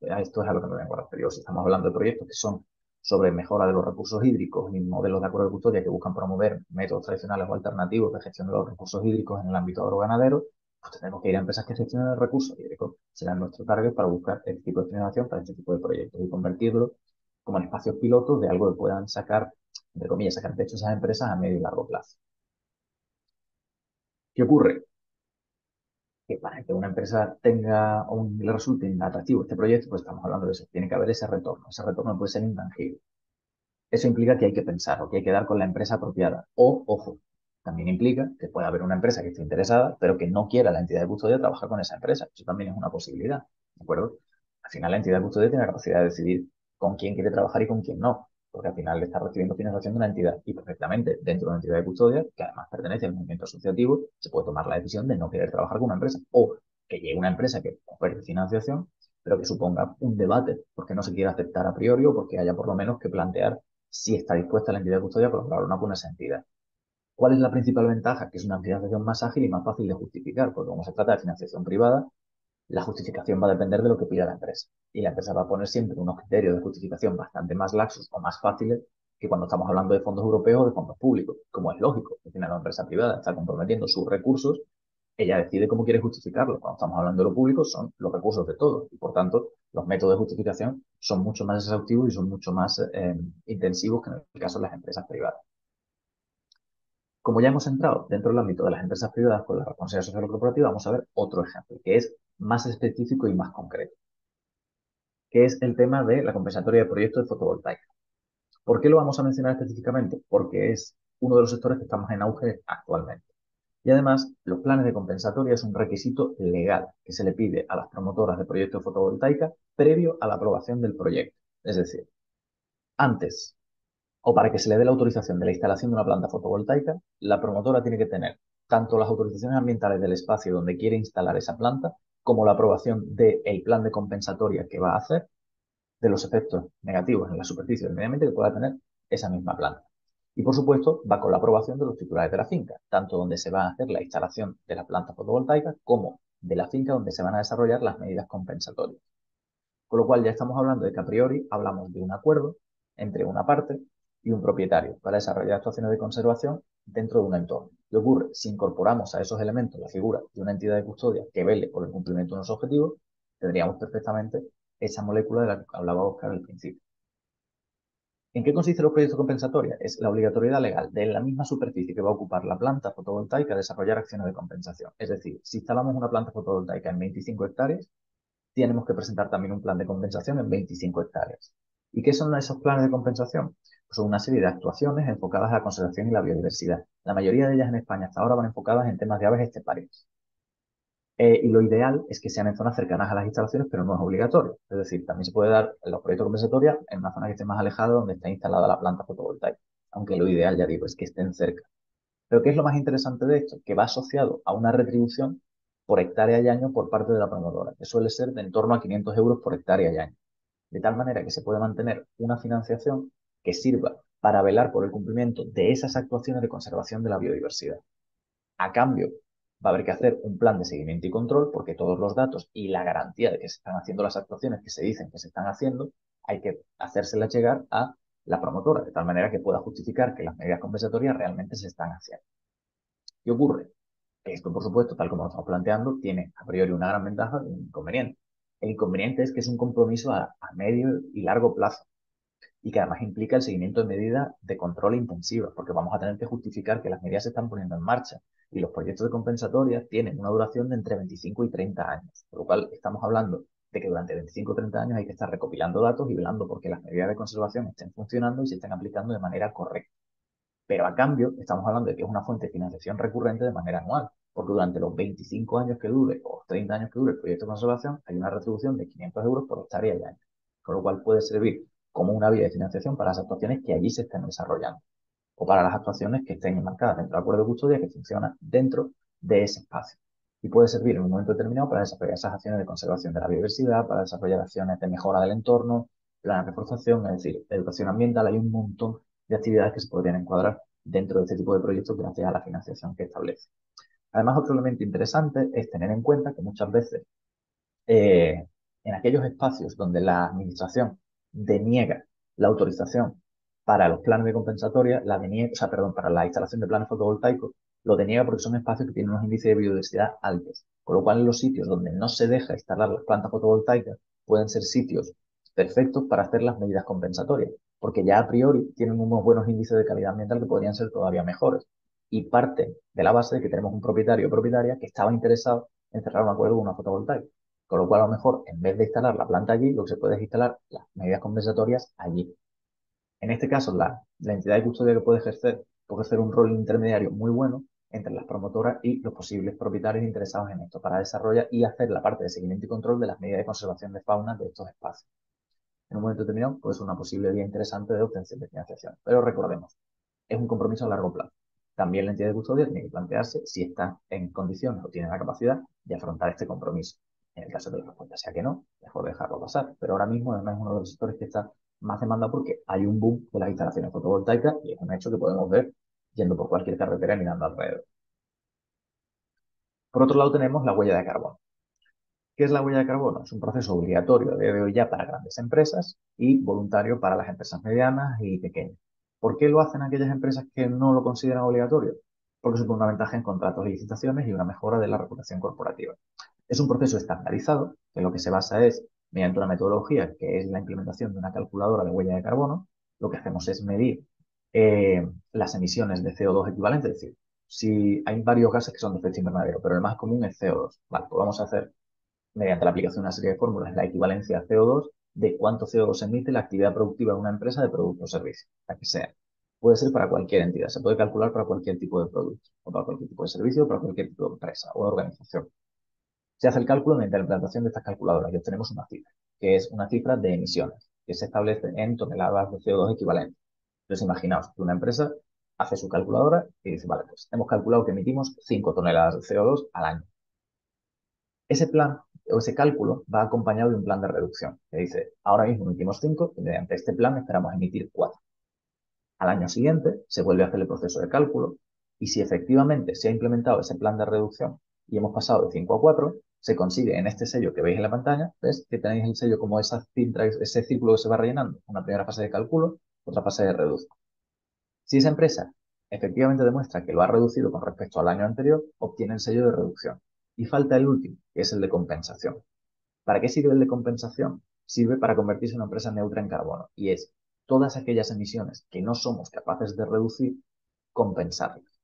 Speaker 2: Esto es a lo que me vengo a referir. Si estamos hablando de proyectos que son sobre mejora de los recursos hídricos y modelos de acuerdo de custodia que buscan promover métodos tradicionales o alternativos de gestión de los recursos hídricos en el ámbito agroganadero, pues tenemos que ir a empresas que gestionen el recurso hídrico. Serán nuestro target para buscar este tipo de financiación para este tipo de proyectos y convertirlo como en espacios pilotos de algo que puedan sacar, entre comillas, sacar de hecho esas empresas a medio y largo plazo. ¿Qué ocurre? Que para que una empresa tenga o le resulte atractivo este proyecto, pues estamos hablando de eso, tiene que haber ese retorno. Ese retorno puede ser intangible. Eso implica que hay que pensarlo, que hay que dar con la empresa apropiada. O, ojo, también implica que puede haber una empresa que esté interesada, pero que no quiera la entidad de custodia trabajar con esa empresa. Eso también es una posibilidad, ¿de acuerdo? Al final la entidad de custodia tiene la capacidad de decidir con quién quiere trabajar y con quién no, porque al final le está recibiendo financiación de una entidad y perfectamente dentro de una entidad de custodia, que además pertenece al movimiento asociativo, se puede tomar la decisión de no querer trabajar con una empresa o que llegue una empresa que ofrece financiación, pero que suponga un debate porque no se quiera aceptar a priori o porque haya por lo menos que plantear si está dispuesta la entidad de custodia a colaborar o no con esa entidad. ¿Cuál es la principal ventaja? Que es una financiación más ágil y más fácil de justificar, porque como se trata de financiación privada, la justificación va a depender de lo que pida la empresa. Y la empresa va a poner siempre unos criterios de justificación bastante más laxos o más fáciles que cuando estamos hablando de fondos europeos o de fondos públicos, como es lógico. Al final, la empresa privada está comprometiendo sus recursos, ella decide cómo quiere justificarlo. Cuando estamos hablando de lo público, son los recursos de todos. Y por tanto, los métodos de justificación son mucho más exhaustivos y son mucho más intensivos que en el caso de las empresas privadas. Como ya hemos entrado dentro del ámbito de las empresas privadas con la responsabilidad social corporativa, vamos a ver otro ejemplo, que es más específico y más concreto, que es el tema de la compensatoria de proyectos de fotovoltaica. ¿Por qué lo vamos a mencionar específicamente? Porque es uno de los sectores que está más en auge actualmente. Y además, los planes de compensatoria es un requisito legal que se le pide a las promotoras de proyectos fotovoltaicas previo a la aprobación del proyecto. Es decir, antes o para que se le dé la autorización de la instalación de una planta fotovoltaica, la promotora tiene que tener tanto las autorizaciones ambientales del espacio donde quiere instalar esa planta, como la aprobación del plan de compensatoria que va a hacer de los efectos negativos en la superficie del medio ambiente que pueda tener esa misma planta. Y por supuesto, va con la aprobación de los titulares de la finca, tanto donde se va a hacer la instalación de la planta fotovoltaica como de la finca donde se van a desarrollar las medidas compensatorias. Con lo cual ya estamos hablando de que a priori hablamos de un acuerdo entre una parte y un propietario para desarrollar actuaciones de conservación dentro de un entorno. ¿Qué ocurre? Si incorporamos a esos elementos la figura de una entidad de custodia que vele por el cumplimiento de unos objetivos, tendríamos perfectamente esa molécula de la que hablaba Oscar al principio. ¿En qué consiste los proyectos compensatorios? Es la obligatoriedad legal de la misma superficie que va a ocupar la planta fotovoltaica desarrollar acciones de compensación. Es decir, si instalamos una planta fotovoltaica en 25 hectáreas, tenemos que presentar también un plan de compensación en 25 hectáreas. ¿Y qué son esos planes de compensación? Pues son una serie de actuaciones enfocadas a la conservación y la biodiversidad. La mayoría de ellas en España hasta ahora van enfocadas en temas de aves esteparias. Y lo ideal es que sean en zonas cercanas a las instalaciones, pero no es obligatorio. Es decir, también se puede dar los proyectos compensatorios en una zona que esté más alejada donde está instalada la planta fotovoltaica. Aunque lo ideal, ya digo, es que estén cerca. Pero ¿qué es lo más interesante de esto? Que va asociado a una retribución por hectárea y año por parte de la promotora, que suele ser de en torno a 500 euros por hectárea y año. De tal manera que se puede mantener una financiación que sirva para velar por el cumplimiento de esas actuaciones de conservación de la biodiversidad. A cambio, va a haber que hacer un plan de seguimiento y control porque todos los datos y la garantía de que se están haciendo las actuaciones que se dicen que se están haciendo, hay que hacérselas llegar a la promotora, de tal manera que pueda justificar que las medidas compensatorias realmente se están haciendo. ¿Qué ocurre? Que esto, por supuesto, tal como lo estamos planteando, tiene a priori una gran ventaja y un inconveniente. El inconveniente es que es un compromiso a medio y largo plazo y que además implica el seguimiento de medidas de control intensivas, porque vamos a tener que justificar que las medidas se están poniendo en marcha y los proyectos de compensatoria tienen una duración de entre 25 y 30 años, por lo cual estamos hablando de que durante 25 o 30 años hay que estar recopilando datos y velando porque las medidas de conservación estén funcionando y se estén aplicando de manera correcta. Pero a cambio, estamos hablando de que es una fuente de financiación recurrente de manera anual, porque durante los 25 años que dure o 30 años que dure el proyecto de conservación, hay una retribución de 500 euros por hectárea y año, con lo cual puede servir como una vía de financiación para las actuaciones que allí se estén desarrollando, o para las actuaciones que estén enmarcadas dentro del acuerdo de custodia que funciona dentro de ese espacio. Y puede servir en un momento determinado para desarrollar esas acciones de conservación de la biodiversidad, para desarrollar acciones de mejora del entorno, planes de reforestación, es decir, educación ambiental. Hay un montón de actividades que se podrían encuadrar dentro de este tipo de proyectos gracias a la financiación que establece. Además, otro elemento interesante es tener en cuenta que muchas veces en aquellos espacios donde la administración deniega la autorización para los planes de compensatoria, la deniega, o sea, perdón, para la instalación de planes fotovoltaicos, lo deniega porque son espacios que tienen unos índices de biodiversidad altos. Con lo cual, en los sitios donde no se deja instalar las plantas fotovoltaicas pueden ser sitios perfectos para hacer las medidas compensatorias, porque ya a priori tienen unos buenos índices de calidad ambiental que podrían ser todavía mejores. y parte de la base de que tenemos un propietario o propietaria que estaba interesado en cerrar un acuerdo con una fotovoltaica. Con lo cual, a lo mejor, en vez de instalar la planta allí, lo que se puede es instalar las medidas compensatorias allí. En este caso, la entidad de custodia que puede ejercer un rol intermediario muy bueno entre las promotoras y los posibles propietarios interesados en esto para desarrollar y hacer la parte de seguimiento y control de las medidas de conservación de fauna de estos espacios. En un momento determinado puede ser una posible vía interesante de obtención de financiación. Pero recordemos, es un compromiso a largo plazo. También la entidad de custodia tiene que plantearse si está en condiciones o tiene la capacidad de afrontar este compromiso. En el caso de que la respuesta sea que no, mejor dejarlo pasar. Pero ahora mismo además es uno de los sectores que está más demandado porque hay un boom de las instalaciones fotovoltaicas y es un hecho que podemos ver yendo por cualquier carretera y mirando alrededor. Por otro lado tenemos la huella de carbono. ¿Qué es la huella de carbono? Es un proceso obligatorio a día de hoy ya para grandes empresas y voluntario para las empresas medianas y pequeñas. ¿Por qué lo hacen aquellas empresas que no lo consideran obligatorio? Porque supone una ventaja en contratos y licitaciones y una mejora de la reputación corporativa. Es un proceso estandarizado, que lo que se basa es, mediante una metodología que es la implementación de una calculadora de huella de carbono, lo que hacemos es medir las emisiones de CO2 equivalentes, es decir, si hay varios gases que son de efecto invernadero, pero el más común es CO2. Vale, pues vamos a hacer mediante la aplicación de una serie de fórmulas, la equivalencia a CO2 de cuánto CO2 emite la actividad productiva de una empresa de producto o servicio, la que sea. Puede ser para cualquier entidad, se puede calcular para cualquier tipo de producto, o para cualquier tipo de servicio, o para cualquier tipo de empresa o organización. Se hace el cálculo mediante la implantación de estas calculadoras y obtenemos una cifra, que es una cifra de emisiones, que se establece en toneladas de CO2 equivalentes. Entonces, imaginaos que una empresa hace su calculadora y dice, vale, pues hemos calculado que emitimos 5 toneladas de CO2 al año. Ese plan o ese cálculo va acompañado de un plan de reducción que dice, ahora mismo emitimos 5 y mediante este plan esperamos emitir 4. Al año siguiente se vuelve a hacer el proceso de cálculo y si efectivamente se ha implementado ese plan de reducción y hemos pasado de 5 a 4, se consigue en este sello que veis en la pantalla, ¿ves? Que tenéis el sello como esa cinta, ese círculo que se va rellenando. Una primera fase de cálculo, otra fase de reducción. Si esa empresa efectivamente demuestra que lo ha reducido con respecto al año anterior, obtiene el sello de reducción. Y falta el último, que es el de compensación. ¿Para qué sirve el de compensación? Sirve para convertirse en una empresa neutra en carbono y es todas aquellas emisiones que no somos capaces de reducir, compensarlas.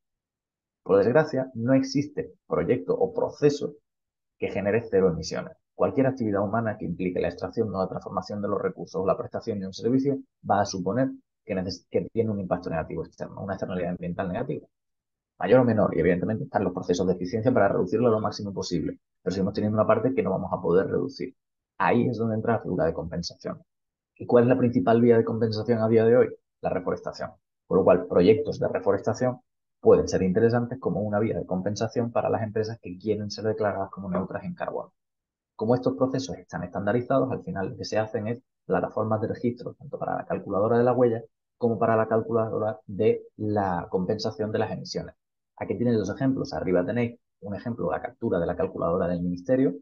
Speaker 2: Por desgracia, no existe proyecto o proceso que genere cero emisiones. Cualquier actividad humana que implique la extracción o la transformación de los recursos o la prestación de un servicio va a suponer que tiene un impacto negativo externo, una externalidad ambiental negativa mayor o menor, y evidentemente están los procesos de eficiencia para reducirlo lo máximo posible, pero seguimos teniendo una parte que no vamos a poder reducir. Ahí es donde entra la figura de compensación. ¿Y cuál es la principal vía de compensación a día de hoy? La reforestación. Por lo cual, proyectos de reforestación pueden ser interesantes como una vía de compensación para las empresas que quieren ser declaradas como neutras en carbono. Como estos procesos están estandarizados, al final lo que se hacen es plataformas de registro, tanto para la calculadora de la huella como para la calculadora de la compensación de las emisiones. Aquí tenéis dos ejemplos. Arriba tenéis un ejemplo, la captura de la calculadora del ministerio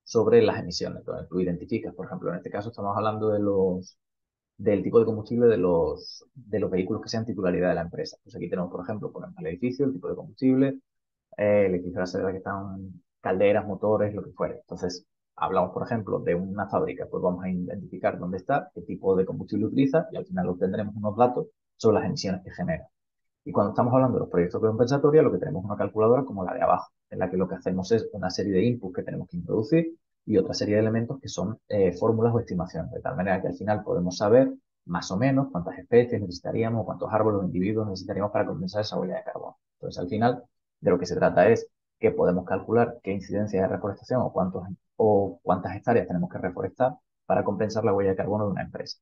Speaker 2: sobre las emisiones, donde tú identificas, por ejemplo, en este caso estamos hablando del tipo de combustible de los vehículos que sean titularidad de la empresa. Pues aquí tenemos, por ejemplo, ponemos el edificio, el tipo de combustible, el edificio de la sede que están calderas, motores, lo que fuere. Entonces, hablamos, por ejemplo, de una fábrica, pues vamos a identificar dónde está, qué tipo de combustible utiliza y al final obtendremos unos datos sobre las emisiones que genera. Y cuando estamos hablando de los proyectos de compensatoria, lo que tenemos es una calculadora como la de abajo, en la que lo que hacemos es una serie de inputs que tenemos que introducir y otra serie de elementos que son fórmulas o estimaciones, de tal manera que al final podemos saber más o menos cuántas especies necesitaríamos, cuántos árboles o individuos necesitaríamos para compensar esa huella de carbono. Entonces, al final, de lo que se trata es que podemos calcular qué incidencia de reforestación o cuántas hectáreas tenemos que reforestar para compensar la huella de carbono de una empresa.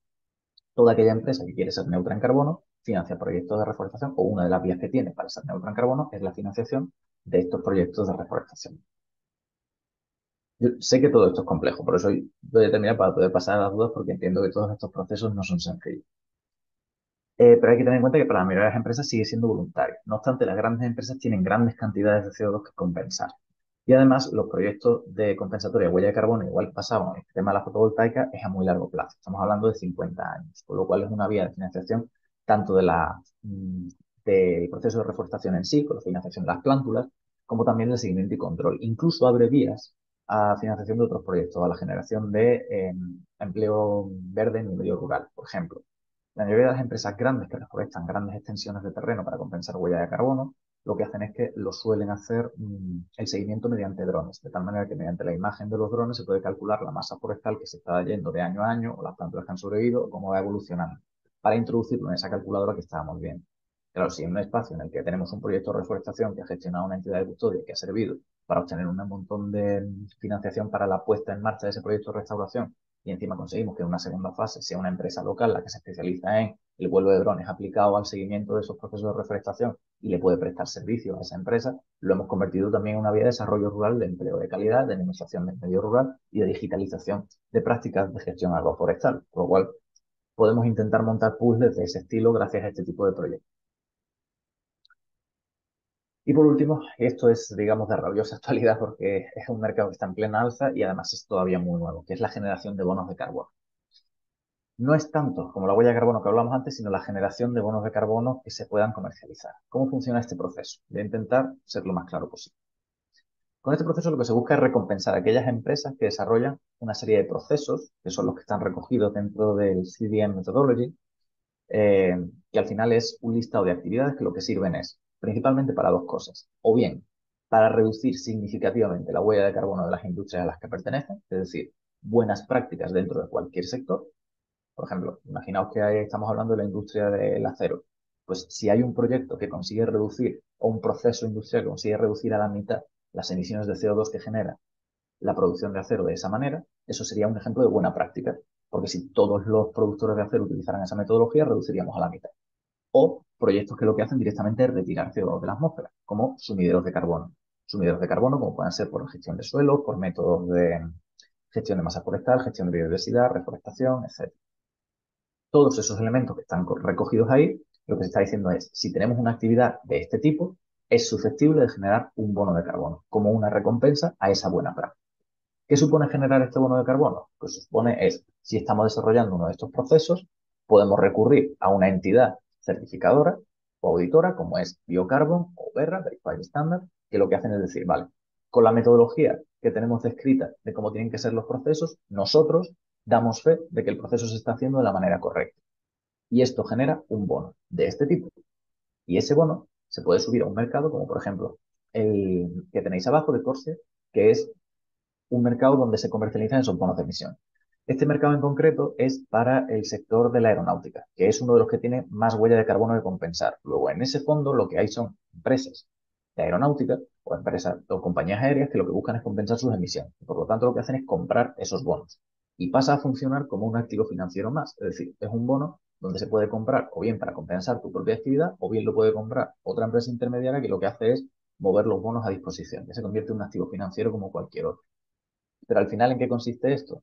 Speaker 2: Toda aquella empresa que quiere ser neutra en carbono financia proyectos de reforestación o una de las vías que tiene para ser neutra en carbono es la financiación de estos proyectos de reforestación. Yo sé que todo esto es complejo, por eso voy a terminar para poder pasar a las dudas porque entiendo que todos estos procesos no son sencillos. Pero hay que tener en cuenta que para la mayoría de las empresas sigue siendo voluntario. No obstante, las grandes empresas tienen grandes cantidades de CO2 que compensar. Y además, los proyectos de compensatoria de huella de carbono, igual que pasamos en el tema de la fotovoltaica, es a muy largo plazo. Estamos hablando de 50 años, con lo cual es una vía de financiación tanto del proceso de reforestación en sí, con la financiación de las plántulas, como también del seguimiento y control. Incluso abre vías a financiación de otros proyectos, a la generación de empleo verde en el medio rural, por ejemplo. La mayoría de las empresas grandes que reforestan grandes extensiones de terreno para compensar huella de carbono lo que hacen es que lo suelen hacer el seguimiento mediante drones, de tal manera que mediante la imagen de los drones se puede calcular la masa forestal que se está yendo de año a año, o las plantas que han sobrevivido, o cómo va evolucionando, para introducirlo en esa calculadora que estábamos viendo. Claro, si en un espacio en el que tenemos un proyecto de reforestación que ha gestionado una entidad de custodia que ha servido para obtener un montón de financiación para la puesta en marcha de ese proyecto de restauración, y encima conseguimos que en una segunda fase sea una empresa local la que se especializa en el vuelo de drones aplicado al seguimiento de esos procesos de reforestación y le puede prestar servicio a esa empresa, lo hemos convertido también en una vía de desarrollo rural, de empleo de calidad, de dinamización del medio rural y de digitalización de prácticas de gestión agroforestal, por lo cual podemos intentar montar puzzles de ese estilo gracias a este tipo de proyectos. Y por último, esto es, digamos, de rabiosa actualidad porque es un mercado que está en plena alza y además es todavía muy nuevo, que es la generación de bonos de carbono. No es tanto como la huella de carbono que hablamos antes, sino la generación de bonos de carbono que se puedan comercializar. ¿Cómo funciona este proceso? Voy a intentar ser lo más claro posible. Con este proceso lo que se busca es recompensar a aquellas empresas que desarrollan una serie de procesos, que son los que están recogidos dentro del CDM Methodology, eh, que al final es un listado de actividades que lo que sirven es principalmente para dos cosas. O bien, para reducir significativamente la huella de carbono de las industrias a las que pertenecen, es decir, buenas prácticas dentro de cualquier sector. Por ejemplo, imaginaos que estamos hablando de la industria del acero. Pues si hay un proyecto que consigue reducir, o un proceso industrial que consigue reducir a la mitad las emisiones de CO2 que genera la producción de acero de esa manera, eso sería un ejemplo de buena práctica. Porque si todos los productores de acero utilizaran esa metodología, reduciríamos a la mitad. O proyectos que lo que hacen directamente es retirar CO2 de la atmósfera, como sumideros de carbono. Sumideros de carbono, como pueden ser por gestión de suelo, por métodos de gestión de masa forestal, gestión de biodiversidad, reforestación, etc. Todos esos elementos que están recogidos ahí, lo que se está diciendo es, si tenemos una actividad de este tipo, es susceptible de generar un bono de carbono, como una recompensa a esa buena práctica. ¿Qué supone generar este bono de carbono? Pues supone es, si estamos desarrollando uno de estos procesos, podemos recurrir a una entidad certificadora o auditora, como es Biocarbon o Verra, Verified Standard, que lo que hacen es decir, vale, con la metodología que tenemos descrita de cómo tienen que ser los procesos, nosotros damos fe de que el proceso se está haciendo de la manera correcta. Y esto genera un bono de este tipo. Y ese bono se puede subir a un mercado, como por ejemplo el que tenéis abajo de Corsair, que es un mercado donde se comercializan esos bonos de emisión. Este mercado en concreto es para el sector de la aeronáutica, que es uno de los que tiene más huella de carbono que compensar. Luego, en ese fondo, lo que hay son empresas de aeronáutica o empresas o compañías aéreas que lo que buscan es compensar sus emisiones. Por lo tanto, lo que hacen es comprar esos bonos. Y pasa a funcionar como un activo financiero más. Es decir, es un bono donde se puede comprar o bien para compensar tu propia actividad o bien lo puede comprar otra empresa intermediaria que lo que hace es mover los bonos a disposición, que se convierte en un activo financiero como cualquier otro. Pero al final, ¿en qué consiste esto?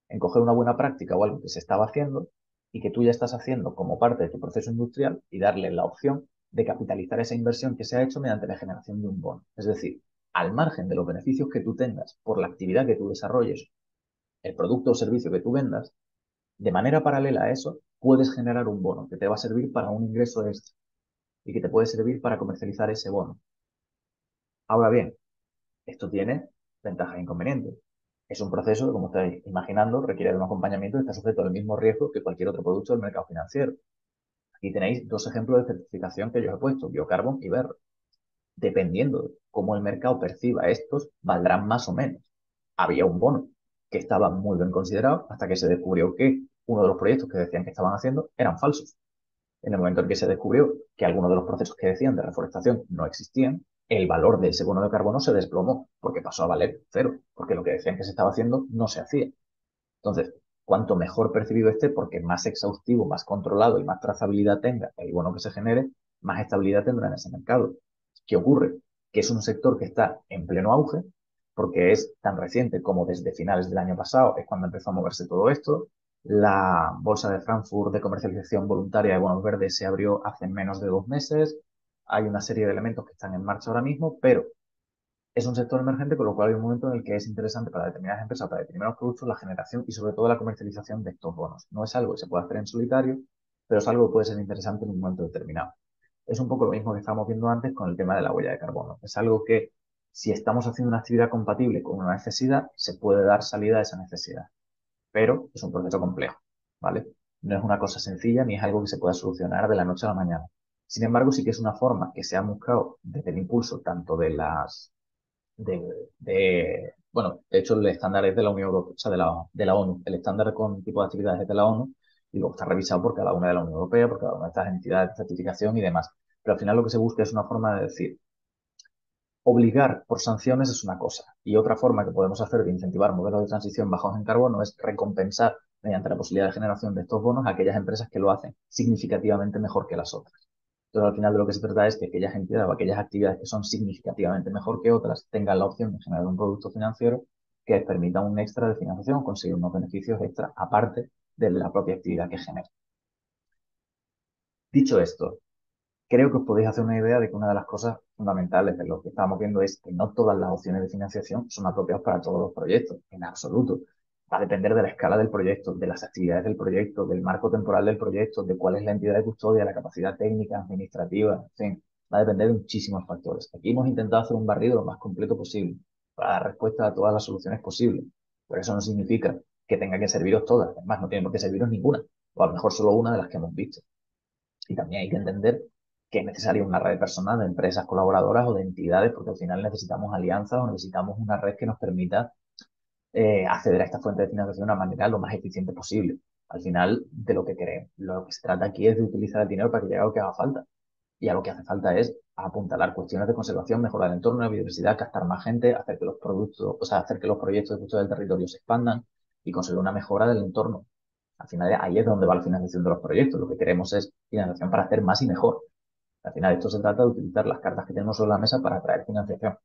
Speaker 2: En coger una buena práctica o algo que se estaba haciendo y que tú ya estás haciendo como parte de tu proceso industrial y darle la opción de capitalizar esa inversión que se ha hecho mediante la generación de un bono. Es decir, al margen de los beneficios que tú tengas por la actividad que tú desarrolles, el producto o servicio que tú vendas, de manera paralela a eso, puedes generar un bono que te va a servir para un ingreso extra y que te puede servir para comercializar ese bono. Ahora bien, esto tiene ventajas e inconvenientes. Es un proceso que, como estáis imaginando, requiere de un acompañamiento y está sujeto al mismo riesgo que cualquier otro producto del mercado financiero. Aquí tenéis dos ejemplos de certificación que yo os he puesto, Biocarbon y Verro. Dependiendo de cómo el mercado perciba estos, valdrán más o menos. Había un bono que estaba muy bien considerado hasta que se descubrió que uno de los proyectos que decían que estaban haciendo eran falsos. En el momento en que se descubrió que algunos de los procesos que decían de reforestación no existían, el valor de ese bono de carbono se desplomó porque pasó a valer cero, porque lo que decían que se estaba haciendo no se hacía. Entonces, cuanto mejor percibido esté, porque más exhaustivo, más controlado y más trazabilidad tenga el bono que se genere, más estabilidad tendrá en ese mercado. ¿Qué ocurre? Que es un sector que está en pleno auge, porque es tan reciente como desde finales del año pasado, es cuando empezó a moverse todo esto. La bolsa de Frankfurt de comercialización voluntaria de bonos verdes se abrió hace menos de 2 meses. Hay una serie de elementos que están en marcha ahora mismo, pero es un sector emergente, con lo cual hay un momento en el que es interesante para determinadas empresas, para determinados productos, la generación y sobre todo la comercialización de estos bonos. No es algo que se pueda hacer en solitario, pero es algo que puede ser interesante en un momento determinado. Es un poco lo mismo que estábamos viendo antes con el tema de la huella de carbono. Es algo que, si estamos haciendo una actividad compatible con una necesidad, se puede dar salida a esa necesidad. Pero es un proceso complejo, ¿vale? No es una cosa sencilla ni es algo que se pueda solucionar de la noche a la mañana. Sin embargo, sí que es una forma que se ha buscado desde el impulso tanto de las bueno, de hecho el estándar es de la Unión Europea, o sea, de la ONU. El estándar con tipo de actividades es de la ONU y luego está revisado por cada una de la Unión Europea, por cada una de estas entidades de certificación y demás. Pero al final lo que se busca es una forma de decir, obligar por sanciones es una cosa y otra forma que podemos hacer de incentivar modelos de transición bajos en carbono es recompensar mediante la posibilidad de generación de estos bonos a aquellas empresas que lo hacen significativamente mejor que las otras. Entonces, al final de lo que se trata es que aquellas entidades o aquellas actividades que son significativamente mejor que otras tengan la opción de generar un producto financiero que les permita un extra de financiación o conseguir unos beneficios extra aparte de la propia actividad que genera. Dicho esto, creo que os podéis hacer una idea de que una de las cosas fundamentales de lo que estamos viendo es que no todas las opciones de financiación son apropiadas para todos los proyectos, en absoluto. Va a depender de la escala del proyecto, de las actividades del proyecto, del marco temporal del proyecto, de cuál es la entidad de custodia, la capacidad técnica, administrativa, en fin, va a depender de muchísimos factores. Aquí hemos intentado hacer un barrido lo más completo posible para dar respuesta a todas las soluciones posibles. Pero eso no significa que tenga que serviros todas. Además, no tiene por qué serviros ninguna, o a lo mejor solo una de las que hemos visto. Y también hay que entender que es necesaria una red de personas, de empresas colaboradoras o de entidades, porque al final necesitamos alianzas o necesitamos una red que nos permita acceder a esta fuente de financiación de una manera lo más eficiente posible. Al final, de lo que queremos, lo que se trata aquí es de utilizar el dinero para que llegue a lo que haga falta. Y a lo que hace falta es apuntalar cuestiones de conservación, mejorar el entorno, la biodiversidad, captar más gente, hacer que los productos, o sea, hacer que los proyectos de custodia del territorio se expandan y conseguir una mejora del entorno. Al final, ahí es donde va la financiación de los proyectos. Lo que queremos es financiación para hacer más y mejor. Al final, esto se trata de utilizar las cartas que tenemos sobre la mesa para atraer financiación,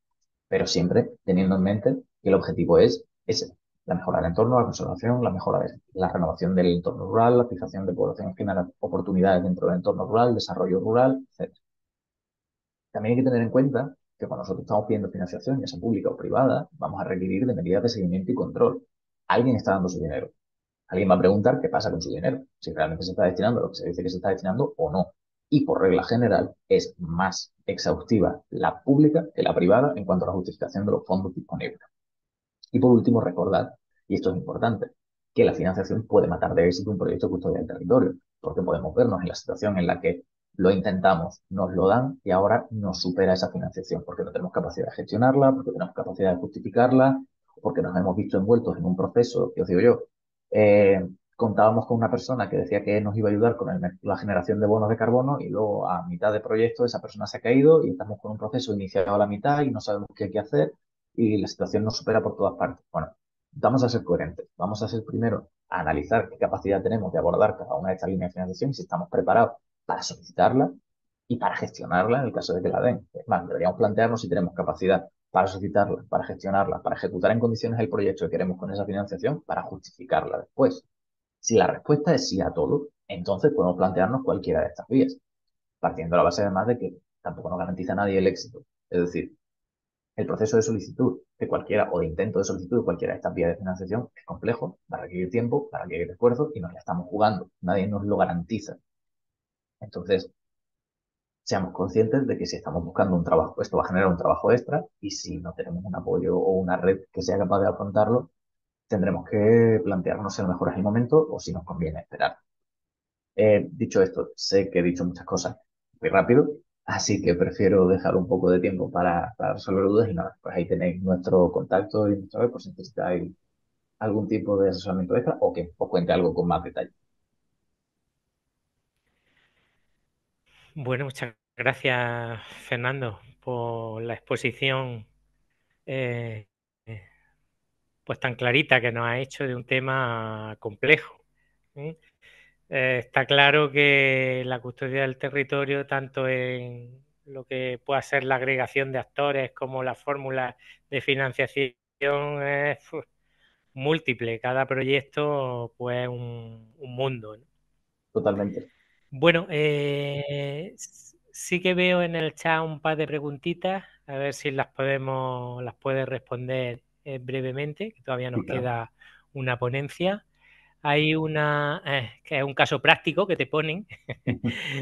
Speaker 2: pero siempre teniendo en mente que el objetivo es ese, la mejora del entorno, la conservación, la mejora de la renovación del entorno rural, la fijación de población, generar oportunidades dentro del entorno rural, desarrollo rural, etc. También hay que tener en cuenta que cuando nosotros estamos pidiendo financiación, ya sea pública o privada, vamos a requerir de medidas de seguimiento y control. Alguien está dando su dinero. Alguien va a preguntar qué pasa con su dinero, si realmente se está destinando a lo que se dice que se está destinando o no. Y por regla general es más exhaustiva la pública que la privada en cuanto a la justificación de los fondos disponibles. Y por último, recordar, y esto es importante, que la financiación puede matar de éxito un proyecto de custodia del territorio, porque podemos vernos en la situación en la que lo intentamos, nos lo dan y ahora nos supera esa financiación, porque no tenemos capacidad de gestionarla, porque tenemos capacidad de justificarla, porque nos hemos visto envueltos en un proceso, que os digo yo, contábamos con una persona que decía que nos iba a ayudar con la generación de bonos de carbono y luego a mitad de proyecto esa persona se ha caído y estamos con un proceso iniciado a la mitad y no sabemos qué hay que hacer y la situación nos supera por todas partes. Bueno, vamos a ser coherentes. Vamos a ser primero a analizar qué capacidad tenemos de abordar cada una de estas líneas de financiación y si estamos preparados para solicitarla y para gestionarla en el caso de que la den. Es más, deberíamos plantearnos si tenemos capacidad para solicitarla, para gestionarla, para ejecutar en condiciones el proyecto que queremos con esa financiación, para justificarla después. Si la respuesta es sí a todo, entonces podemos plantearnos cualquiera de estas vías, partiendo de la base además de que tampoco nos garantiza a nadie el éxito. Es decir, el proceso de solicitud de cualquiera o de intento de solicitud de cualquiera de estas vías de financiación es complejo, va a requerir tiempo, va a requerir esfuerzo y nos la estamos jugando. Nadie nos lo garantiza. Entonces, seamos conscientes de que si estamos buscando un trabajo, esto va a generar un trabajo extra y si no tenemos un apoyo o una red que sea capaz de afrontarlo, tendremos que plantearnos si a lo mejor es el momento o si nos conviene esperar. Dicho esto, sé que he dicho muchas cosas muy rápido, así que prefiero dejar un poco de tiempo para resolver dudas y nada, pues ahí tenéis nuestro contacto y nuestra web por si necesitáis algún tipo de asesoramiento extra o que os cuente algo con más detalle.
Speaker 1: Bueno, muchas gracias, Fernando, por la exposición eh, eh, pues tan clarita que nos ha hecho de un tema complejo. ¿Eh? Está claro que la custodia del territorio, tanto en lo que pueda ser la agregación de actores como la fórmula de financiación, es múltiple. Cada proyecto, pues, un mundo, ¿no?
Speaker 2: Totalmente.
Speaker 1: Bueno, sí que veo en el chat un par de preguntitas, a ver si las puedes responder brevemente, que todavía
Speaker 2: Sí,
Speaker 1: nos
Speaker 2: claro.
Speaker 1: queda una ponencia. Hay una, que es un caso práctico que te ponen.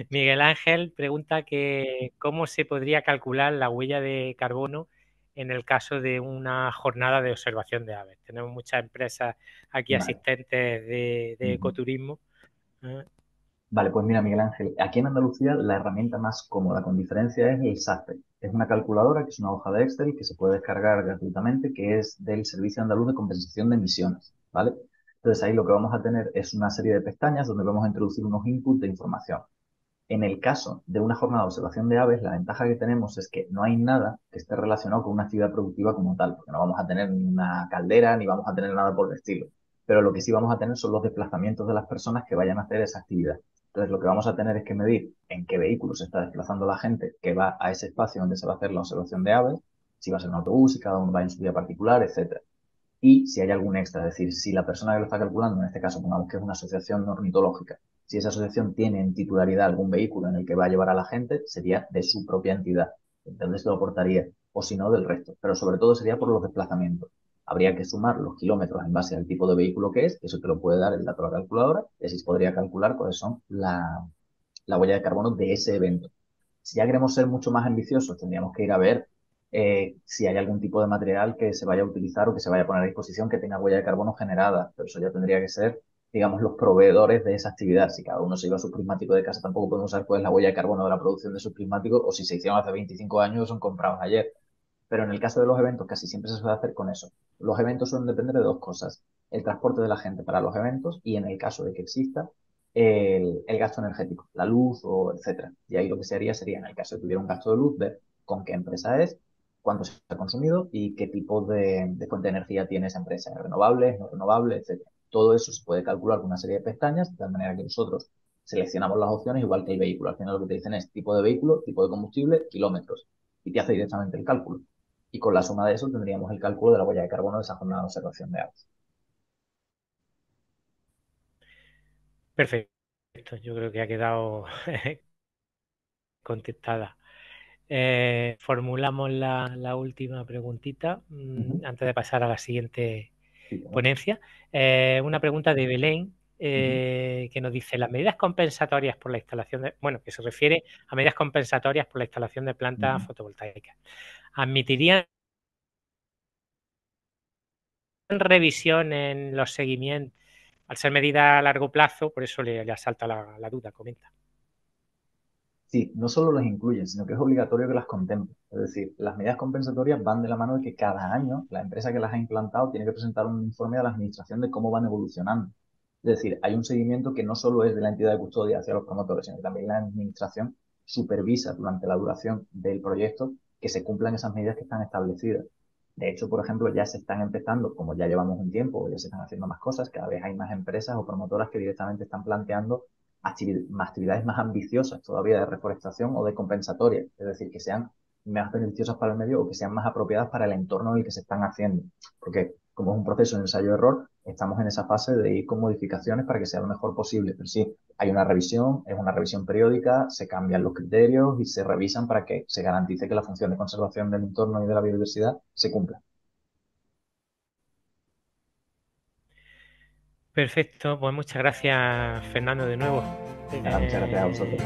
Speaker 1: Miguel Ángel pregunta que cómo se podría calcular la huella de carbono en el caso de una jornada de observación de aves. Tenemos muchas empresas aquí
Speaker 2: Vale.
Speaker 1: asistentes de
Speaker 2: Ujú.
Speaker 1: ecoturismo. ¿Eh?
Speaker 2: Vale, pues mira, Miguel Ángel, aquí en Andalucía la herramienta más cómoda, con diferencia, es el SAFE. Es una calculadora que es una hoja de Excel que se puede descargar gratuitamente, que es del Servicio Andaluz de Compensación de Emisiones, ¿vale? Entonces ahí lo que vamos a tener es una serie de pestañas donde vamos a introducir unos inputs de información. En el caso de una jornada de observación de aves, la ventaja que tenemos es que no hay nada que esté relacionado con una actividad productiva como tal, porque no vamos a tener ni una caldera ni vamos a tener nada por el estilo. Pero lo que sí vamos a tener son los desplazamientos de las personas que vayan a hacer esa actividad. Entonces, lo que vamos a tener es que medir en qué vehículo se está desplazando la gente que va a ese espacio donde se va a hacer la observación de aves, si va a ser un autobús, si cada uno va en su vía particular, etcétera. Y si hay algún extra, es decir, si la persona que lo está calculando, en este caso pongamos que es una asociación ornitológica, si esa asociación tiene en titularidad algún vehículo en el que va a llevar a la gente, sería de su propia entidad. Entonces lo aportaría, o si no, del resto. Pero sobre todo sería por los desplazamientos. Habría que sumar los kilómetros en base al tipo de vehículo que es, que eso te lo puede dar el dato de la calculadora, y así se podría calcular cuáles son la huella de carbono de ese evento. Si ya queremos ser mucho más ambiciosos, tendríamos que ir a ver si hay algún tipo de material que se vaya a utilizar o que se vaya a poner a disposición que tenga huella de carbono generada. Pero eso ya tendría que ser, digamos, los proveedores de esa actividad. Si cada uno se lleva su prismático de casa, tampoco podemos saber cuál es la huella de carbono de la producción de sus prismáticos o si se hicieron hace 25 años o son comprados ayer. Pero en el caso de los eventos, casi siempre se suele hacer con eso. Los eventos suelen depender de dos cosas: el transporte de la gente para los eventos y, en el caso de que exista, el gasto energético, la luz o etcétera. Y ahí lo que se haría sería, en el caso de que hubiera un gasto de luz, ver con qué empresa es, cuánto se ha consumido y qué tipo de fuente de energía tiene esa empresa: ¿es renovable, no renovable, etcétera? Todo eso se puede calcular con una serie de pestañas, de tal manera que nosotros seleccionamos las opciones igual que el vehículo. Al final lo que te dicen es tipo de vehículo, tipo de combustible, kilómetros, y te hace directamente el cálculo. Y con la suma de eso tendríamos el cálculo de la huella de carbono de esa jornada de observación de aves.
Speaker 1: Perfecto, yo creo que ha quedado contestada. Formulamos la última preguntita
Speaker 2: Ujú.
Speaker 1: antes de pasar a la siguiente
Speaker 2: Sí, claro.
Speaker 1: ponencia. Una pregunta de Belén
Speaker 2: Ujú,
Speaker 1: que nos dice, las medidas compensatorias por la instalación de, bueno, que se refiere a medidas compensatorias por la instalación de plantas
Speaker 2: ujú.
Speaker 1: fotovoltaicas, ¿admitirían revisión en los seguimientos? Al ser medida a largo plazo, por eso le asalta la duda, comenta.
Speaker 2: Sí, no solo las incluyen, sino que es obligatorio que las contemplen. Es decir, las medidas compensatorias van de la mano de que cada año la empresa que las ha implantado tiene que presentar un informe a la administración de cómo van evolucionando. Es decir, hay un seguimiento que no solo es de la entidad de custodia hacia los promotores, sino que también la administración supervisa durante la duración del proyecto que se cumplan esas medidas que están establecidas. De hecho, por ejemplo, ya se están empezando, como ya llevamos un tiempo, ya se están haciendo más cosas, cada vez hay más empresas o promotoras que directamente están planteando actividades más ambiciosas todavía de reforestación o de compensatoria, es decir, que sean más beneficiosas para el medio o que sean más apropiadas para el entorno en el que se están haciendo. Porque como es un proceso de ensayo-error, estamos en esa fase de ir con modificaciones para que sea lo mejor posible. Pero sí, hay una revisión, es una revisión periódica, se cambian los criterios y se revisan para que se garantice que la función de conservación del entorno y de la biodiversidad se cumpla.
Speaker 1: Perfecto, pues muchas gracias, Fernando, de nuevo.
Speaker 2: Nada, muchas gracias a vosotros.